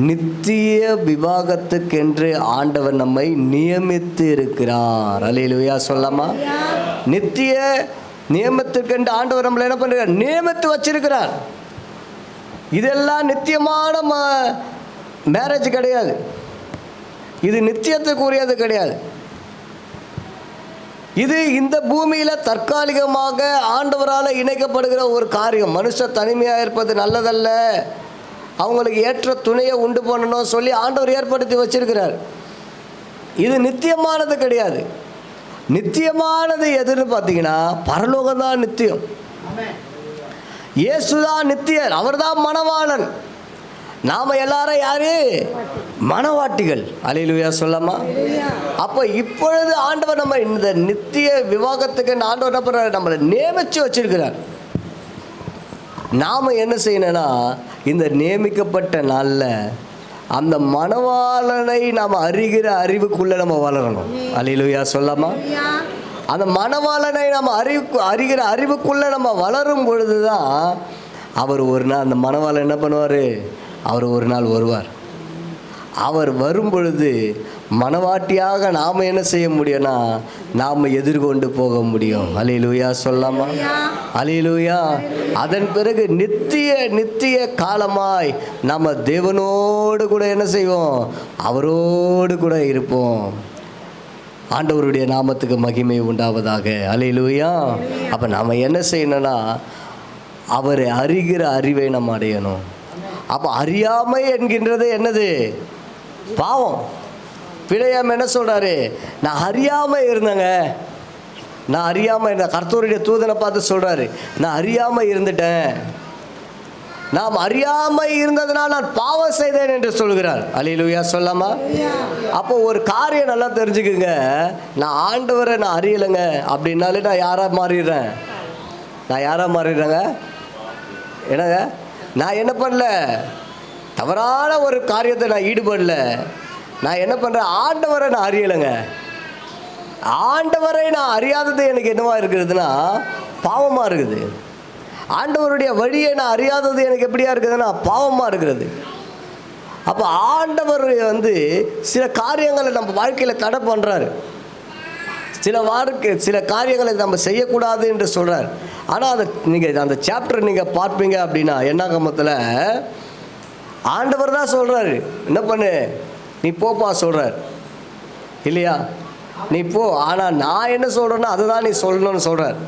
நித்திய விவாகத்துக்கென்று ஆண்டவர் நம்மை நியமித்து இருக்கிறார். அல்லேலூயா சொல்லாமா? நித்திய நியமத்துக்கென்று ஆண்டவர் நம்மளை என்ன பண்ணுறார்? நியமித்து வச்சிருக்கிறார். இதெல்லாம் நித்தியமான மேரேஜ் கிடையாது. இது நித்தியத்துக்குரியது கிடையாது. இது இந்த பூமியில் தற்காலிகமாக ஆண்டவரால் இணைக்கப்படுகிற ஒரு காரியம். மனுஷன் தனிமையாக இருப்பது நல்லதல்ல, அவங்களுக்கு ஏற்ற துணையை உண்டு பண்ணணும் சொல்லி ஆண்டவர் ஏற்படுத்தி வச்சிருக்கிறார். இது நித்தியமானது கிடையாது. நித்தியமானது எதுன்னு பார்த்தீங்கன்னா பரலோகம் தான் நித்தியம். இயேசுதான் நித்தியர், அவர் தான் மணவாளன். நாம் எல்லாரும் யாரு? மணவாட்டிகள். அல்லேலூயா சொல்லாமா? அப்போ இப்பொழுது ஆண்டவர் நம்ம இந்த நித்திய விவாகத்துக்கு ஆண்டவர் என்ன பண்ணுறாரு? நம்மளை நியமித்து வச்சிருக்கிறார். நாம் என்ன செய்யணும்னா இந்த நியமிக்கப்பட்ட நாளில் அந்த மணவாளனை நாம் அறிகிற அறிவுக்குள்ளே நம்ம வளரணும். அல்லேலூயா சொல்லாமா? அந்த மணவாளனை நம்ம அறிகிற அறிவுக்குள்ளே நம்ம வளரும் பொழுது தான் அவர் ஒரு நாள், அந்த மணவாளன் என்ன பண்ணுவார்? அவர் ஒரு நாள் வருவார். அவர் வரும் பொழுது மணவாட்டியாக நாம் என்ன செய்ய முடியும்னா நாம் எதிர்கொண்டு போக முடியும். அல்லேலூயா சொல்லாமா? அல்லேலூயா. அதன் பிறகு நித்திய காலமாய் நம்ம தேவனோடு கூட என்ன செய்வோம்? அவரோடு கூட இருப்போம். ஆண்டவருடைய நாமத்துக்கு மகிமை உண்டாவதாக. அல்லேலூயா. அப்போ நாம் என்ன செய்யணும்னா அவரை அறிகிற அறிவை நம்ம அடையணும். அப்போ அறியாமை என்கின்றது என்னது? பாவம். பிழையாம என்ன சொல்கிறாரு? நான் அறியாமல் இருந்தேங்க, நான் அறியாமல் இருந்தேன். கர்த்தருடைய தூதனை பார்த்து சொல்கிறாரு, நான் அறியாமல் இருந்துட்டேன், நாம் அறியாமல் இருந்ததுனால் நான் பாவம் செய்தேன் என்று சொல்கிறார். அல்லேலூயா சொல்லாமா? அப்போ ஒரு காரியம் நல்லா தெரிஞ்சுக்குங்க, நான் ஆண்டவரை நான் அறியலைங்க அப்படின்னாலே நான் யாராக மாறிடுறேன்? நான் யாராக மாறிடுறேங்க? என்னங்க? நான் என்ன பண்ணல? தவறான ஒரு காரியத்தை நான் ஈடுபடல. நான் என்ன பண்ணுறேன்? ஆண்டவரை நான் அறியலைங்க. ஆண்டவரை நான் அறியாதது எனக்கு என்னவா இருக்கிறதுனா பாவமாக இருக்குது. ஆண்டவருடைய வழியை நான் அறியாதது எனக்கு எப்படியா இருக்குதுன்னா பாவமாக இருக்கிறது. அப்போ ஆண்டவர் சில காரியங்களை நம்ம வாழ்க்கையில் தடை பண்ணுறாரு. சில காரியங்களை நம்ம செய்யக்கூடாது என்று சொல்கிறார். ஆனால் அதை நீங்கள் அந்த சாப்டர் நீங்கள் பார்ப்பீங்க அப்படின்னா என்னாகமத்தில் ஆண்டவர் தான் சொல்கிறாரு, என்ன பண்ணு, நீ போப்பா சொல்கிறார் இல்லையா? நீ போ. ஆனால் நான் என்ன சொல்கிறேன்னா அதுதான் நீ சொல்லணும்னு சொல்கிறார்.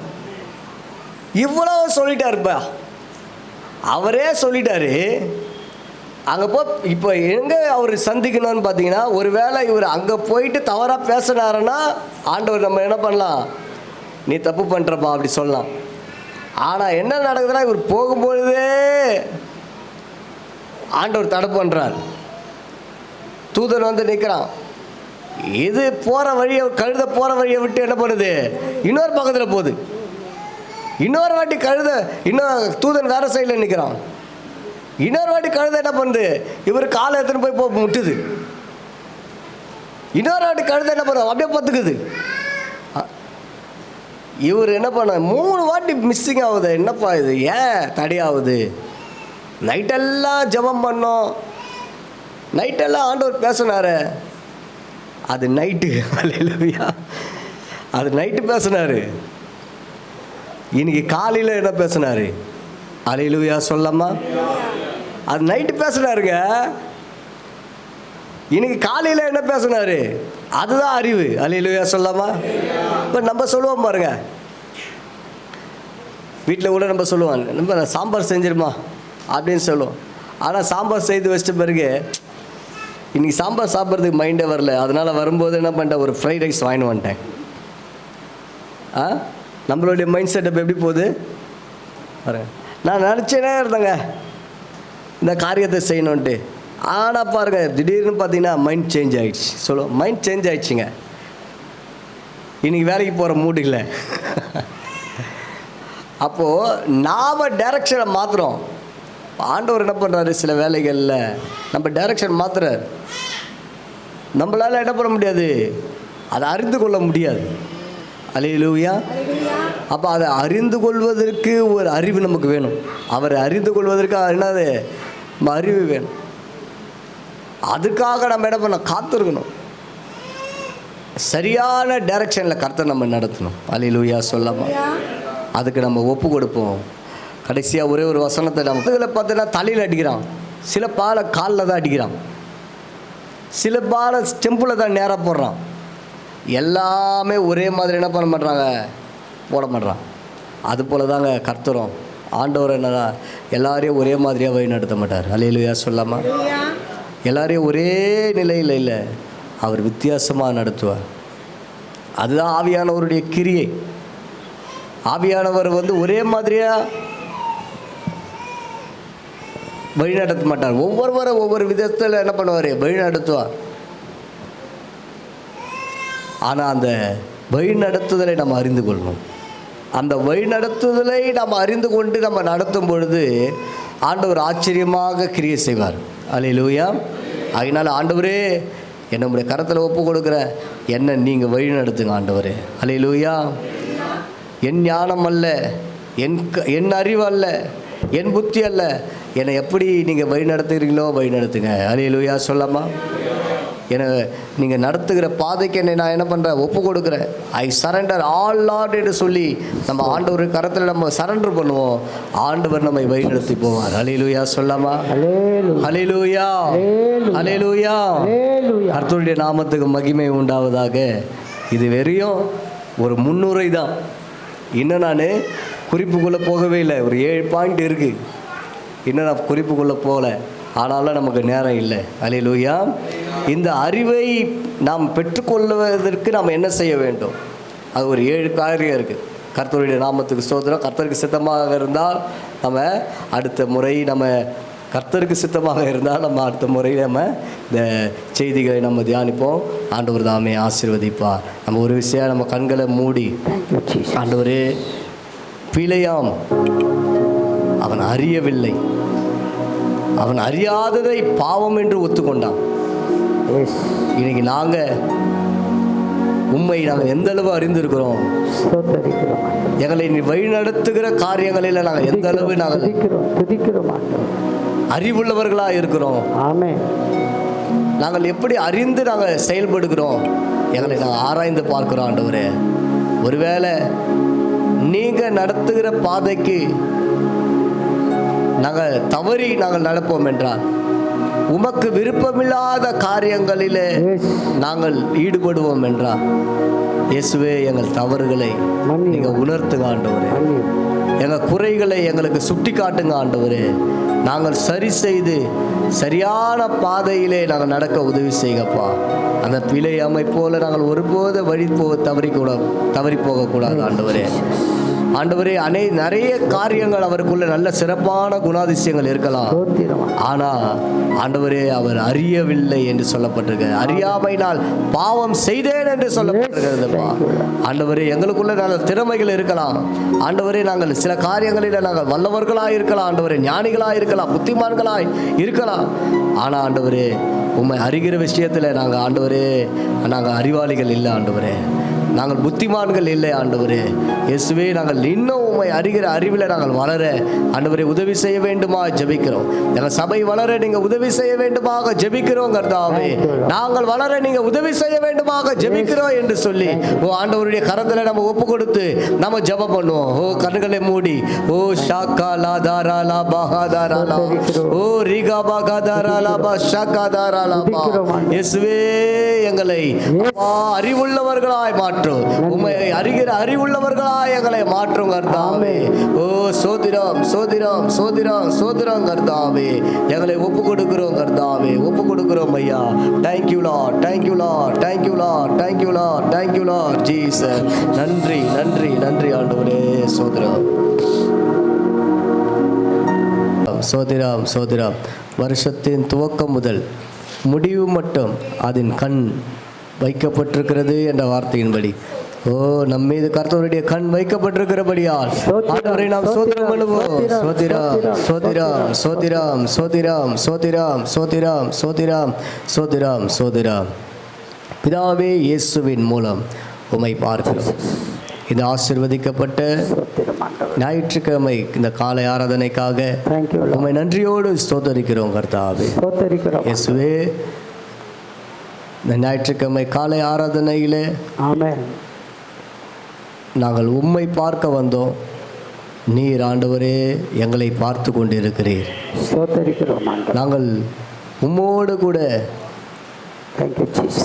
இவ்வளோ சொல்லிட்டாருப்பா, அவரே சொல்லிட்டாரு. அங்கே இப்போ எங்கே அவர் சந்திக்கணும்னு பார்த்தீங்கன்னா, ஒரு வேளை இவர் அங்கே போயிட்டு தவறாக பேசினாருன்னா ஆண்டவர் நம்ம என்ன பண்ணலாம்? நீ தப்பு பண்ணுறப்பா அப்படி சொல்லலாம். ஆனால் என்ன நடக்குதுன்னா இவர் போகும்பொழுதே ஆண்டவர் தடை பண்ணுறார். தூதன் நிற்கிறான். இது போகிற வழியை, கழுத போகிற வழியை விட்டு என்ன பண்ணுது? இன்னொரு பக்கத்தில் போகுது. இன்னொரு வாட்டி கழுத, இன்னும் தூதன் வேறு சைடில் நிற்கிறான். இன்னொரு வாட்டி கழுத என்ன பண்ணுது? இவர் காலை எடுத்துன்னு போய் முட்டுது. இன்னொரு வாட்டி கழுத என்ன பண்ணுவோம்? அப்படியே பத்துக்குது. இவர் என்ன பண்ண 3 வாட்டி மிஸ்ஸிங் ஆகுது. என்னப்பா இது, ஏன் தடையாகுது? நைட்டெல்லாம் ஜெபம் பண்ணோம், நைட்டெல்லாம் ஆண்டவர் பேசினாரு. அது நைட்டு. அல்லேலூயா. அது நைட்டு பேசினாரு. இன்னைக்கு காலையில் என்ன பேசினாரு? அல்லேலூயா சொல்லாமா? அது நைட்டு பேசினாருங்க. இன்னைக்கு காலையில் என்ன பேசினாரு? அதுதான் அறிவு. அல்லேலூயா சொல்லாமா? இப்போ நம்ம சொல்லுவோம் பாருங்க, வீட்டில் கூட நம்ம சொல்லுவோம், நம்ம சாம்பார் செஞ்சிருமா அப்படின்னு சொல்லுவோம். ஆனால் சாம்பார் செய்து வச்சிட்ட பிறகு இன்றைக்கி சாம்பார் சாப்பிட்றதுக்கு மைண்டே வரல. அதனால் வரும்போது என்ன பண்ணிட்டேன், ஒரு ஃப்ரைட் ரைஸ் வாங்கிட்டு வந்துட்டேன். நம்மளுடைய மைண்ட் செட்டப் எப்படி போகுது பாருங்க. நான் நினச்சேனே இருந்தேங்க இந்த காரியத்தை செய்யணுன்ட்டு. ஆனால் பாருங்கள், திடீர்னு பார்த்தீங்கன்னா மைண்ட் சேஞ்ச் ஆகிடுச்சு. சொல்லுவோம், மைண்ட் சேஞ்ச் ஆகிடுச்சிங்க. இன்றைக்கி வேலைக்கு போகிற மூடு இல்லை. அப்போது நாம் டைரக்ஷனை மாற்றுறோம். ஆண்டவர் என்ன பண்ணுறாரு, சில வேலைகளில் நம்ம டைரக்ஷன் மாற்றுறார். நம்மளால் என்ன பண்ண முடியாது, அதை அறிந்து கொள்ள முடியாது. அல்லேலூயா. அப்போ அதை அறிந்து கொள்வதற்கு ஒரு அறிவு நமக்கு வேணும். அவரை அறிந்து கொள்வதற்கு என்னது, நம்ம அறிவு வேணும். அதுக்காக நம்ம என்ன பண்ண, காத்திருக்கணும். சரியான டைரக்ஷனில் கர்த்தர் நம்ம நடத்தணும். அல்லேலூயா சொல்லாமா. அதுக்கு நம்ம ஒப்பு கொடுப்போம். கடைசியாக ஒரே ஒரு வசனத்தை நம்ம இதில் பார்த்தீங்கன்னா தலையில் அடிக்கிறான், சில பாலை காலில் தான் அடிக்கிறான், சில பாலை ஸ்டெம்பில் தான் நேராக போடுறான். எல்லாமே ஒரே மாதிரி என்ன பண்ண மாட்றாங்க, போட மாட்றான். அது போல் தாங்க கர்த்தரும் ஆண்டவர் என்னன்னா எல்லாரையும் ஒரே மாதிரியாக வழி நடத்த மாட்டார். அல்லேலூயா சொல்லாமா. எல்லாரையும் ஒரே நிலையில் இல்லை, அவர் வித்தியாசமாக நடத்துவார். அதுதான் ஆவியானவருடைய கிரியை. ஆவியானவர் ஒரே மாதிரியாக வழி நடத்த மாட்டார். ஒவ்வொருவரும் ஒவ்வொரு விதத்தில் என்ன பண்ணுவார், வழி நடத்துவார். ஆனால் அந்த வழி நடத்துதலை நம்ம அறிந்து கொள்ளணும். அந்த வழி நடத்துதலை நம்ம அறிந்து கொண்டு நம்ம நடத்தும் பொழுது ஆண்டவர் ஆச்சரியமாக கிரியை செய்வார். அல்லேலூயா. அதனால் ஆண்டவரே என்னுடைய கரத்தில் ஒப்பு கொடுக்குற என்ன நீங்கள் வழி நடத்துங்க ஆண்டவரே. அல்லேலூயா. என் ஞானம் அல்ல, என் அறிவு அல்ல, என் புத்தி அல்ல, என்னை எப்படி நீங்கள் வழி நடத்துகிறீங்களோ வழி நடத்துங்க. அல்லேலூயா சொல்லாமா. என்னை நீங்கள் நடத்துகிற பாதைக்கு என்னை நான் என்ன பண்ணுறேன், ஒப்பு கொடுக்குறேன். ஐ சரண்டர் ஆல் லார்ட் என்று சொல்லி நம்ம ஆண்டவர் கரத்தில் நம்ம சரண்டர் பண்ணுவோம். ஆண்டவர் நம்மை வழி நடத்தி போவார். அல்லேலூயா சொல்லாமா. அல்லேலூயா. அல்லேலூயா. கர்த்தருடைய நாமத்துக்கு மகிமை உண்டாவதாக. இது வெறும் ஒரு முன்னுரை தான். இன்னும் நான் குறிப்புக்குள்ளே போகவே இல்லை. ஒரு 7 பாயிண்ட் இருக்குது. இன்னும் நான் குறிப்புக்குள்ளே போகல. ஆனாலும் நமக்கு நேரம் இல்லை. அல்லேலூயா. இந்த அறிவை நாம் பெற்றுக்கொள்வதற்கு நாம் என்ன செய்ய வேண்டும், அது ஒரு 7 காரியம் இருக்குது. கர்த்தருடைய நாமத்துக்கு ஸ்தோத்திரம். கர்த்தருக்கு சித்தமாக இருந்தால் நம்ம அடுத்த முறை நம்ம கர்த்தருக்கு சித்தமாக இருந்தால் நம்ம அடுத்த முறை நம்ம இந்த செய்திகளை நம்ம தியானிப்போம். ஆண்டவர் தாமே ஆசீர்வதிப்பார். நம்ம ஒரு விஷயம் நம்ம கண்களை மூடி, ஆண்டவரே பிழையாம் அவன் அறியவில்லை, அவன் அறியாததை பாவம் என்று ஒத்துக்கொண்டான். இன்னைக்கு நாங்கள் உண்மை நாங்கள் எந்த அளவு அறிந்திருக்கிறோம், எங்களை வழி நடத்துகிற காரியங்களில் நாங்கள் எந்த அளவு நாங்கள் அறிவுள்ளவர்களாக இருக்கிறோம். நாங்கள் எப்படி அறிந்து நாங்கள் செயல்படுகிறோம், எங்களை நாங்கள் ஆராய்ந்து பார்க்கிறோம். ஆண்டவரே, ஒருவேளை நீங்கள் நடத்துகிற பாதைக்கு நாங்கள் தவறி நாங்கள் நடப்போம் என்றால், உமக்கு விருப்பமில்லாத காரியங்களிலே நாங்கள் ஈடுபடுவோம் என்றால், இயேசுவே எங்கள் தவறுகளை நீங்கள் உணர்த்துங்க ஆண்டவரே. எங்கள் குறைகளை எங்களுக்கு சுட்டி காட்டுங்க ஆண்டவரே. நாங்கள் சரி செய்து சரியான பாதையிலே நாங்கள் நடக்க உதவி செய்யப்பா. அந்த பிழை அமைப்போல நாங்கள் ஒருபோது வழி தவறி போகக்கூடாது ஆண்டவரே. ஆண்டவரே, நிறைய காரியங்கள் அவருக்குள்ள நல்ல சிறப்பான குணாதிசயங்கள் இருக்கலாம். ஆனால் ஆண்டவரே, அவர் அறியவில்லை என்று சொல்லப்பட்டிருக்கு. அறியாமையினால் பாவம் செய்தேன் என்று சொல்லப்பட்டிருக்கிறதுப்பா. ஆண்டவரே, எங்களுக்குள்ள நல்ல திறமைகள் இருக்கலாம். ஆண்டவரே, நாங்கள் சில காரியங்களில் நாங்கள் வல்லவர்களாக இருக்கலாம். ஆண்டவரே, ஞானிகளாக இருக்கலாம், புத்திமான்களாய் இருக்கலாம். ஆனால் ஆண்டவரே, உம்மை அறிகிற விஷயத்தில் நாங்கள் ஆண்டவரே நாங்கள் அறிவாளிகள் இல்லை ஆண்டவரே, நாங்கள் புத்திமான்கள் இல்லை ஆண்டவரே. இயேசுவே, நாங்கள் இன்னும் உம்மை அறிகிற அறிவில் நாங்கள் வளர ஆண்டவரே உதவி செய்ய வேண்டுமா ஜெபிக்கிறோம். எங்கள் சபை வளர நீங்கள் உதவி செய்ய வேண்டுமாக ஜெபிக்கிறோம் கர்த்தாவே. நாங்கள் வளர நீங்கள் உதவி செய்ய வேண்டுமாக ஜெபிக்கிறோம் என்று சொல்லி ஆண்டவருடைய கரத்தில் நம்ம ஒப்பு கொடுத்து நம்ம ஜெபம் பண்ணுவோம். ஓ, கண்களை மூடி, ஓ ஷாக்கா லாதாரா லா பஹாதாரா லா, ஓ ரிகா பகாதாரா லா பா ஷாக்காதாரா லா பா. இயேசுவே, எங்களை அறிவுள்ளவர்களாய் மாற்றும். மாற்றும். உம்மை அறிகிற அறிவுள்ளவர்களாய் எங்களை மாற்றும் கர்த்தாவே. ஓ சோதிரம் சோதிரம் சோதிரம் சோதிரம் கர்த்தாவே. எங்களை ஒப்பு கொடுக்கிறோம் கர்த்தாவே, ஒப்பு கொடுக்கிறோம் ஐயா. Thank you Lord, thank you Lord, thank you Lord, thank you Lord, thank you Lord Jesus. நன்றி நன்றி நன்றி ஆண்டவரே. சோதிரம் சோதிரம் சோதிரம். வருஷத்தின் துவக்கம் முதல் முடிவு மட்டும் அதன் கண் வைக்கப்பட்டிருக்கிறது என்ற வார்த்தையின்படி, ஓ நம் மீது கர்த்தருடைய கண் வைக்கப்பட்டிருக்கிறபடியால் ஆண்டவரை நாம் சோதிரம் பண்ணுவோம். சோதிரம் சோதிரம் சோதிரம் சோதிரம் சோதிரம் சோதிரம் சோதிரம் சோதிரம் சோதிரம். பிதாவே இயேசுவின் மூலம் உம்மை பார்க்கிறோம். இந்த ஆசீர்வதிக்கப்பட்ட ஞாயிற்றுக்கிழமை இந்த காலை ஆராதனைக்காக உம்மை நன்றியோடு ஸ்தோத்தரிக்கிறோம் கர்த்தாவே. இயேசுவே, இந்த ஞாயிற்றுக்கிழமை காலை ஆராதனையிலே நாங்கள் உம்மை பார்க்க வந்தோம். நீர் ஆண்டவரே எங்களை பார்த்து கொண்டிருக்கிறீர். நாங்கள் உம்மோடு கூட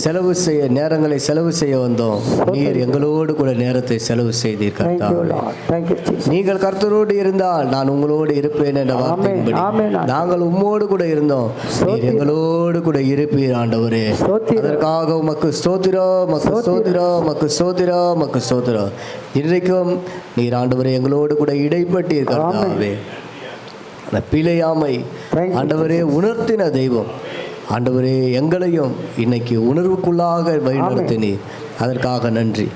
செலவு செய்ய நேரங்களை செலவு செய்ய வந்தோம். நீர் எங்களோடு கூட நேரத்தை செலவு செய்தீர் கர்த்தாவே. நீங்கள் கர்த்தரோடு இருந்தால் நான் உங்களோடு இருப்பேன் என்ற வார்த்தையின்படி நாங்கள் உம்மோடு கூட இருந்தோம். நீர் எங்களோடு கூட இருப்பீர் ஆண்டவரே. அதற்காக உமக்கு ஸ்தோத்திரம், மக்கு ஸ்தோத்திரம், மக்கு ஸ்தோத்திரம், மக்கு ஸ்தோத்திரம். இன்றைக்கும் நீர் ஆண்டவரே எங்களோடு கூட இடைப்பட்டீர் கர்த்தாவே. அந்த பிழையாமை ஆண்டவரே உணர்த்தின தெய்வம் ஆண்டவரே, எங்களையும் இன்னைக்கு உணர்வுக்குள்ளாக வழிநடத்தினீர். அதற்காக நன்றி.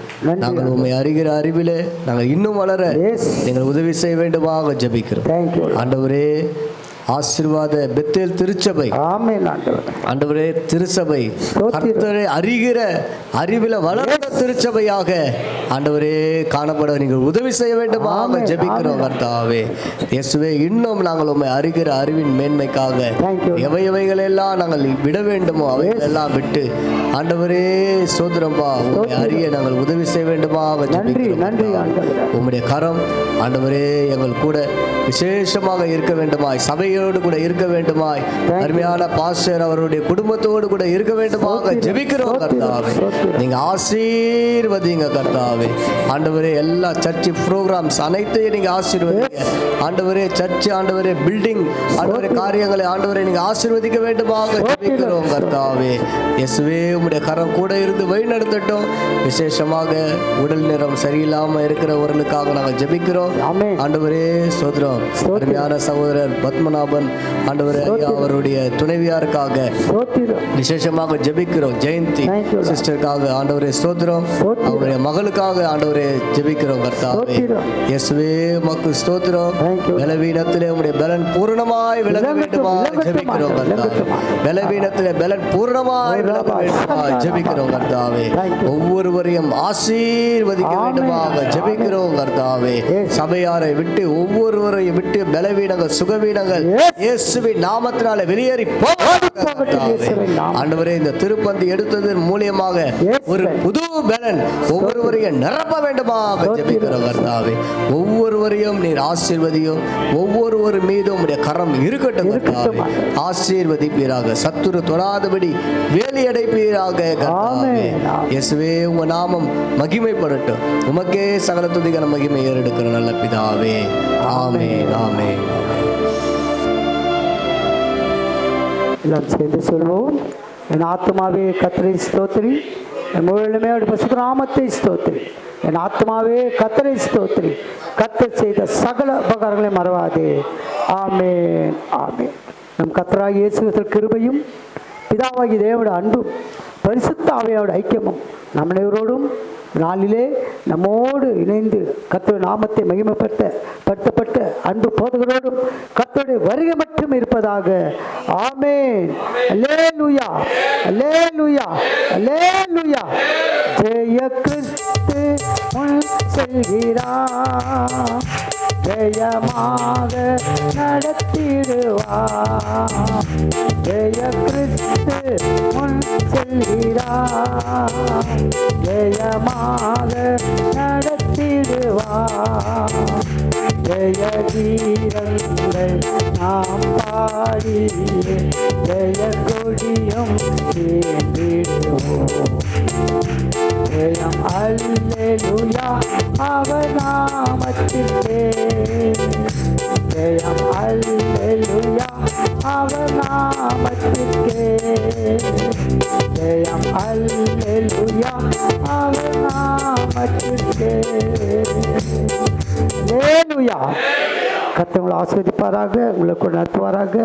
நாங்கள் உண்மை அறிகிற அறிவிலே நாங்கள் இன்னும் வளர நீங்கள் உதவி செய்ய வேண்டுமாக ஜெபிக்கிறோம் ஆண்டவரே. ஆசீர்வாத பெத்தேல் திருச்சபை ஆண்டவரே, திருச்சபை கர்த்தரை அறிகிற அறிவில வளர்ந்த திருச்சபையாக ஆண்டவரே காணப்பட நீங்கள் உதவி செய்ய வேண்டுமாக ஜெபிக்கிறோம் கர்த்தாவே. இயேசுவே, இன்னும் நாங்கள் உம்மை அறிகிற அறிவின் மேன்மைக்காக எவைகளெல்லாம் நாங்கள் விட வேண்டுமோ அவைகளெல்லாம் விட்டு ஆண்டவரே சோதரம்பா உம்மை அறிய நாங்கள் உதவி செய்ய வேண்டுமாக ஜெபிக்கிறோம். உம்முடைய கரம் ஆண்டவரே எங்கள் கூட விசேஷமாக இருக்க வேண்டுமாய், சபையோடு கூட இருக்க வேண்டுமாய், அருமையான பாஸ்டர் அவருடைய குடும்பத்தோடு கூட இருக்க வேண்டுமாக ஜெபிக்கிறோம் கர்த்தாவே. நீங்க ஆசீர்வதிங்க கர்த்தாவே. ஆண்டவரே, எல்லா சர்ச் ப்ரோக்ராம்ஸ் அனைத்தையும் நீங்க ஆசீர்வதிங்க ஆண்டவரே. சர்ச் ஆண்டவரே, பில்டிங் ஆண்டவரே, காரியங்களை ஆண்டவரே நீங்க ஆசீர்வதிக்க வேண்டுமாக ஜெபிக்கிறோம் கர்த்தாவே. இயேசுவே, உம்முடைய கரம் கூட இருந்து வழி நடத்தட்டும். விசேஷமாக உடல் நிறம் சரியில்லாமல் இருக்கிறவர்களுக்காக நாங்கள் ஜெபிக்கிறோம் ஆண்டவரே. சோதரம் அருமையான சகோதரர் பத்மநாபன் ஆண்டவரே ஐயா அவருடைய துணைவியாருக்காக விசேஷமாக ஜெபிக்கிறோம். ஜெயந்தி சிஸ்டருக்காக ஆண்டவரே ஸ்தோத்திரம். அவருடைய மகளுக்காக ஆண்டவரே ஜெபிக்கிறோம் கர்த்தாவே. இயேசுவே, உமக்கு ஸ்தோத்திரம். பலவீனத்திலே உம்முடைய பலன் பூரணமாய் விலக வேண்டுமாய் ஜெபிக்கிறோம் கர்த்தாவே. பலவீனத்திலே பலன் பூரணமாய் விலக வேண்டுமாய் ஜெபிக்கிறோம் கர்த்தாவே. ஒவ்வொருவரையும் ஆசீர்வதிக்க வேண்டுமாக ஜெபிக்கிறோம் கர்த்தாவே. சபையாரை விட்டு ஒவ்வொருவரையும் விட்டு பலவீனங்கள் சுகவீனங்கள் இயேசுவின் நாமத்தினாலே வெளியேறி ஆண்டவரே, இந்த திருப்பந்தி எடுத்ததன் மூலியமாக ஒரு புது பலன் ஒவ்வொருவரையும் நிரப்ப வேண்டுமாக ஜெபிக்கிறோம் கர்த்தாவே. ஒவ்வொருவரையும் நீர் ஆசீர்வதியும். ஒவ்வொருவர் மீதும் உம்முடைய கரம் இருக்கட்டும் கர்த்தாவே. ஆசீர்வதிப்பீராக. சத்துரு தொடாதபடி வேலி அடைப்பீராக கர்த்தாவே. இயேசுவே, உங்க நாமம் மகிமைப்படட்டும். உமக்கே சகல துதிக்கான மகிமை ஏறெடுக்கிற நல்ல பிதாவே. ஆமென், ஆமென்.
எல்லாம் சேர்ந்து சொல்வோம். என் ஆத்மாவே கர்த்தரை ஸ்தோத்திரி, என் முழுமே பரிசுத்த நாமத்தை ஸ்தோத்திரி. என் ஆத்மாவே கர்த்தரை ஸ்தோத்திரி, கர்த்தர் செய்த சகல உபகாரங்களை மறவாதே. ஆமென், ஆமென். நம் கர்த்தராகிய இயேசு கிறிஸ்துவின் கிருபையும் பிதாவாகிய தேவனுடைய அன்பும் பரிசுத்த ஆவியானவருடைய ஐக்கியமும் நம் அனைவரோடும் நாளிலே நம்மோடு இணைந்து கர்த்தருடைய நாமத்தை மகிமைப்படுத்தப்பட்ட அன்பு போதகரோடும் கர்த்தருடைய வருகை மட்டும் இருப்பதாக. ஆமென். அல்லேலூயா, அல்லேலூயா, அல்லேலூயா. ஜெய கிறிஸ்து முன் செல்கிறார், ஜெயமாக நடத்திடுவார். ஜெய கிறிஸ்து முன் செல்கிறார், ஜெயமாக நடத்திடுவார். ஜெய கீதங்கள் நாம் பாடி ஜெய கொடியும் சேர்ந்திடுவோம். ஜெயம் அல்ல நாமத்திற்கே ஜெயம் அல்லேலூயா அவர் நாமத்திற்கே அல்லேலூயா. கர்த்தர் உங்களை ஆசீர்வதிப்பாராக, உங்களை கொண்டு நடத்துவாராக.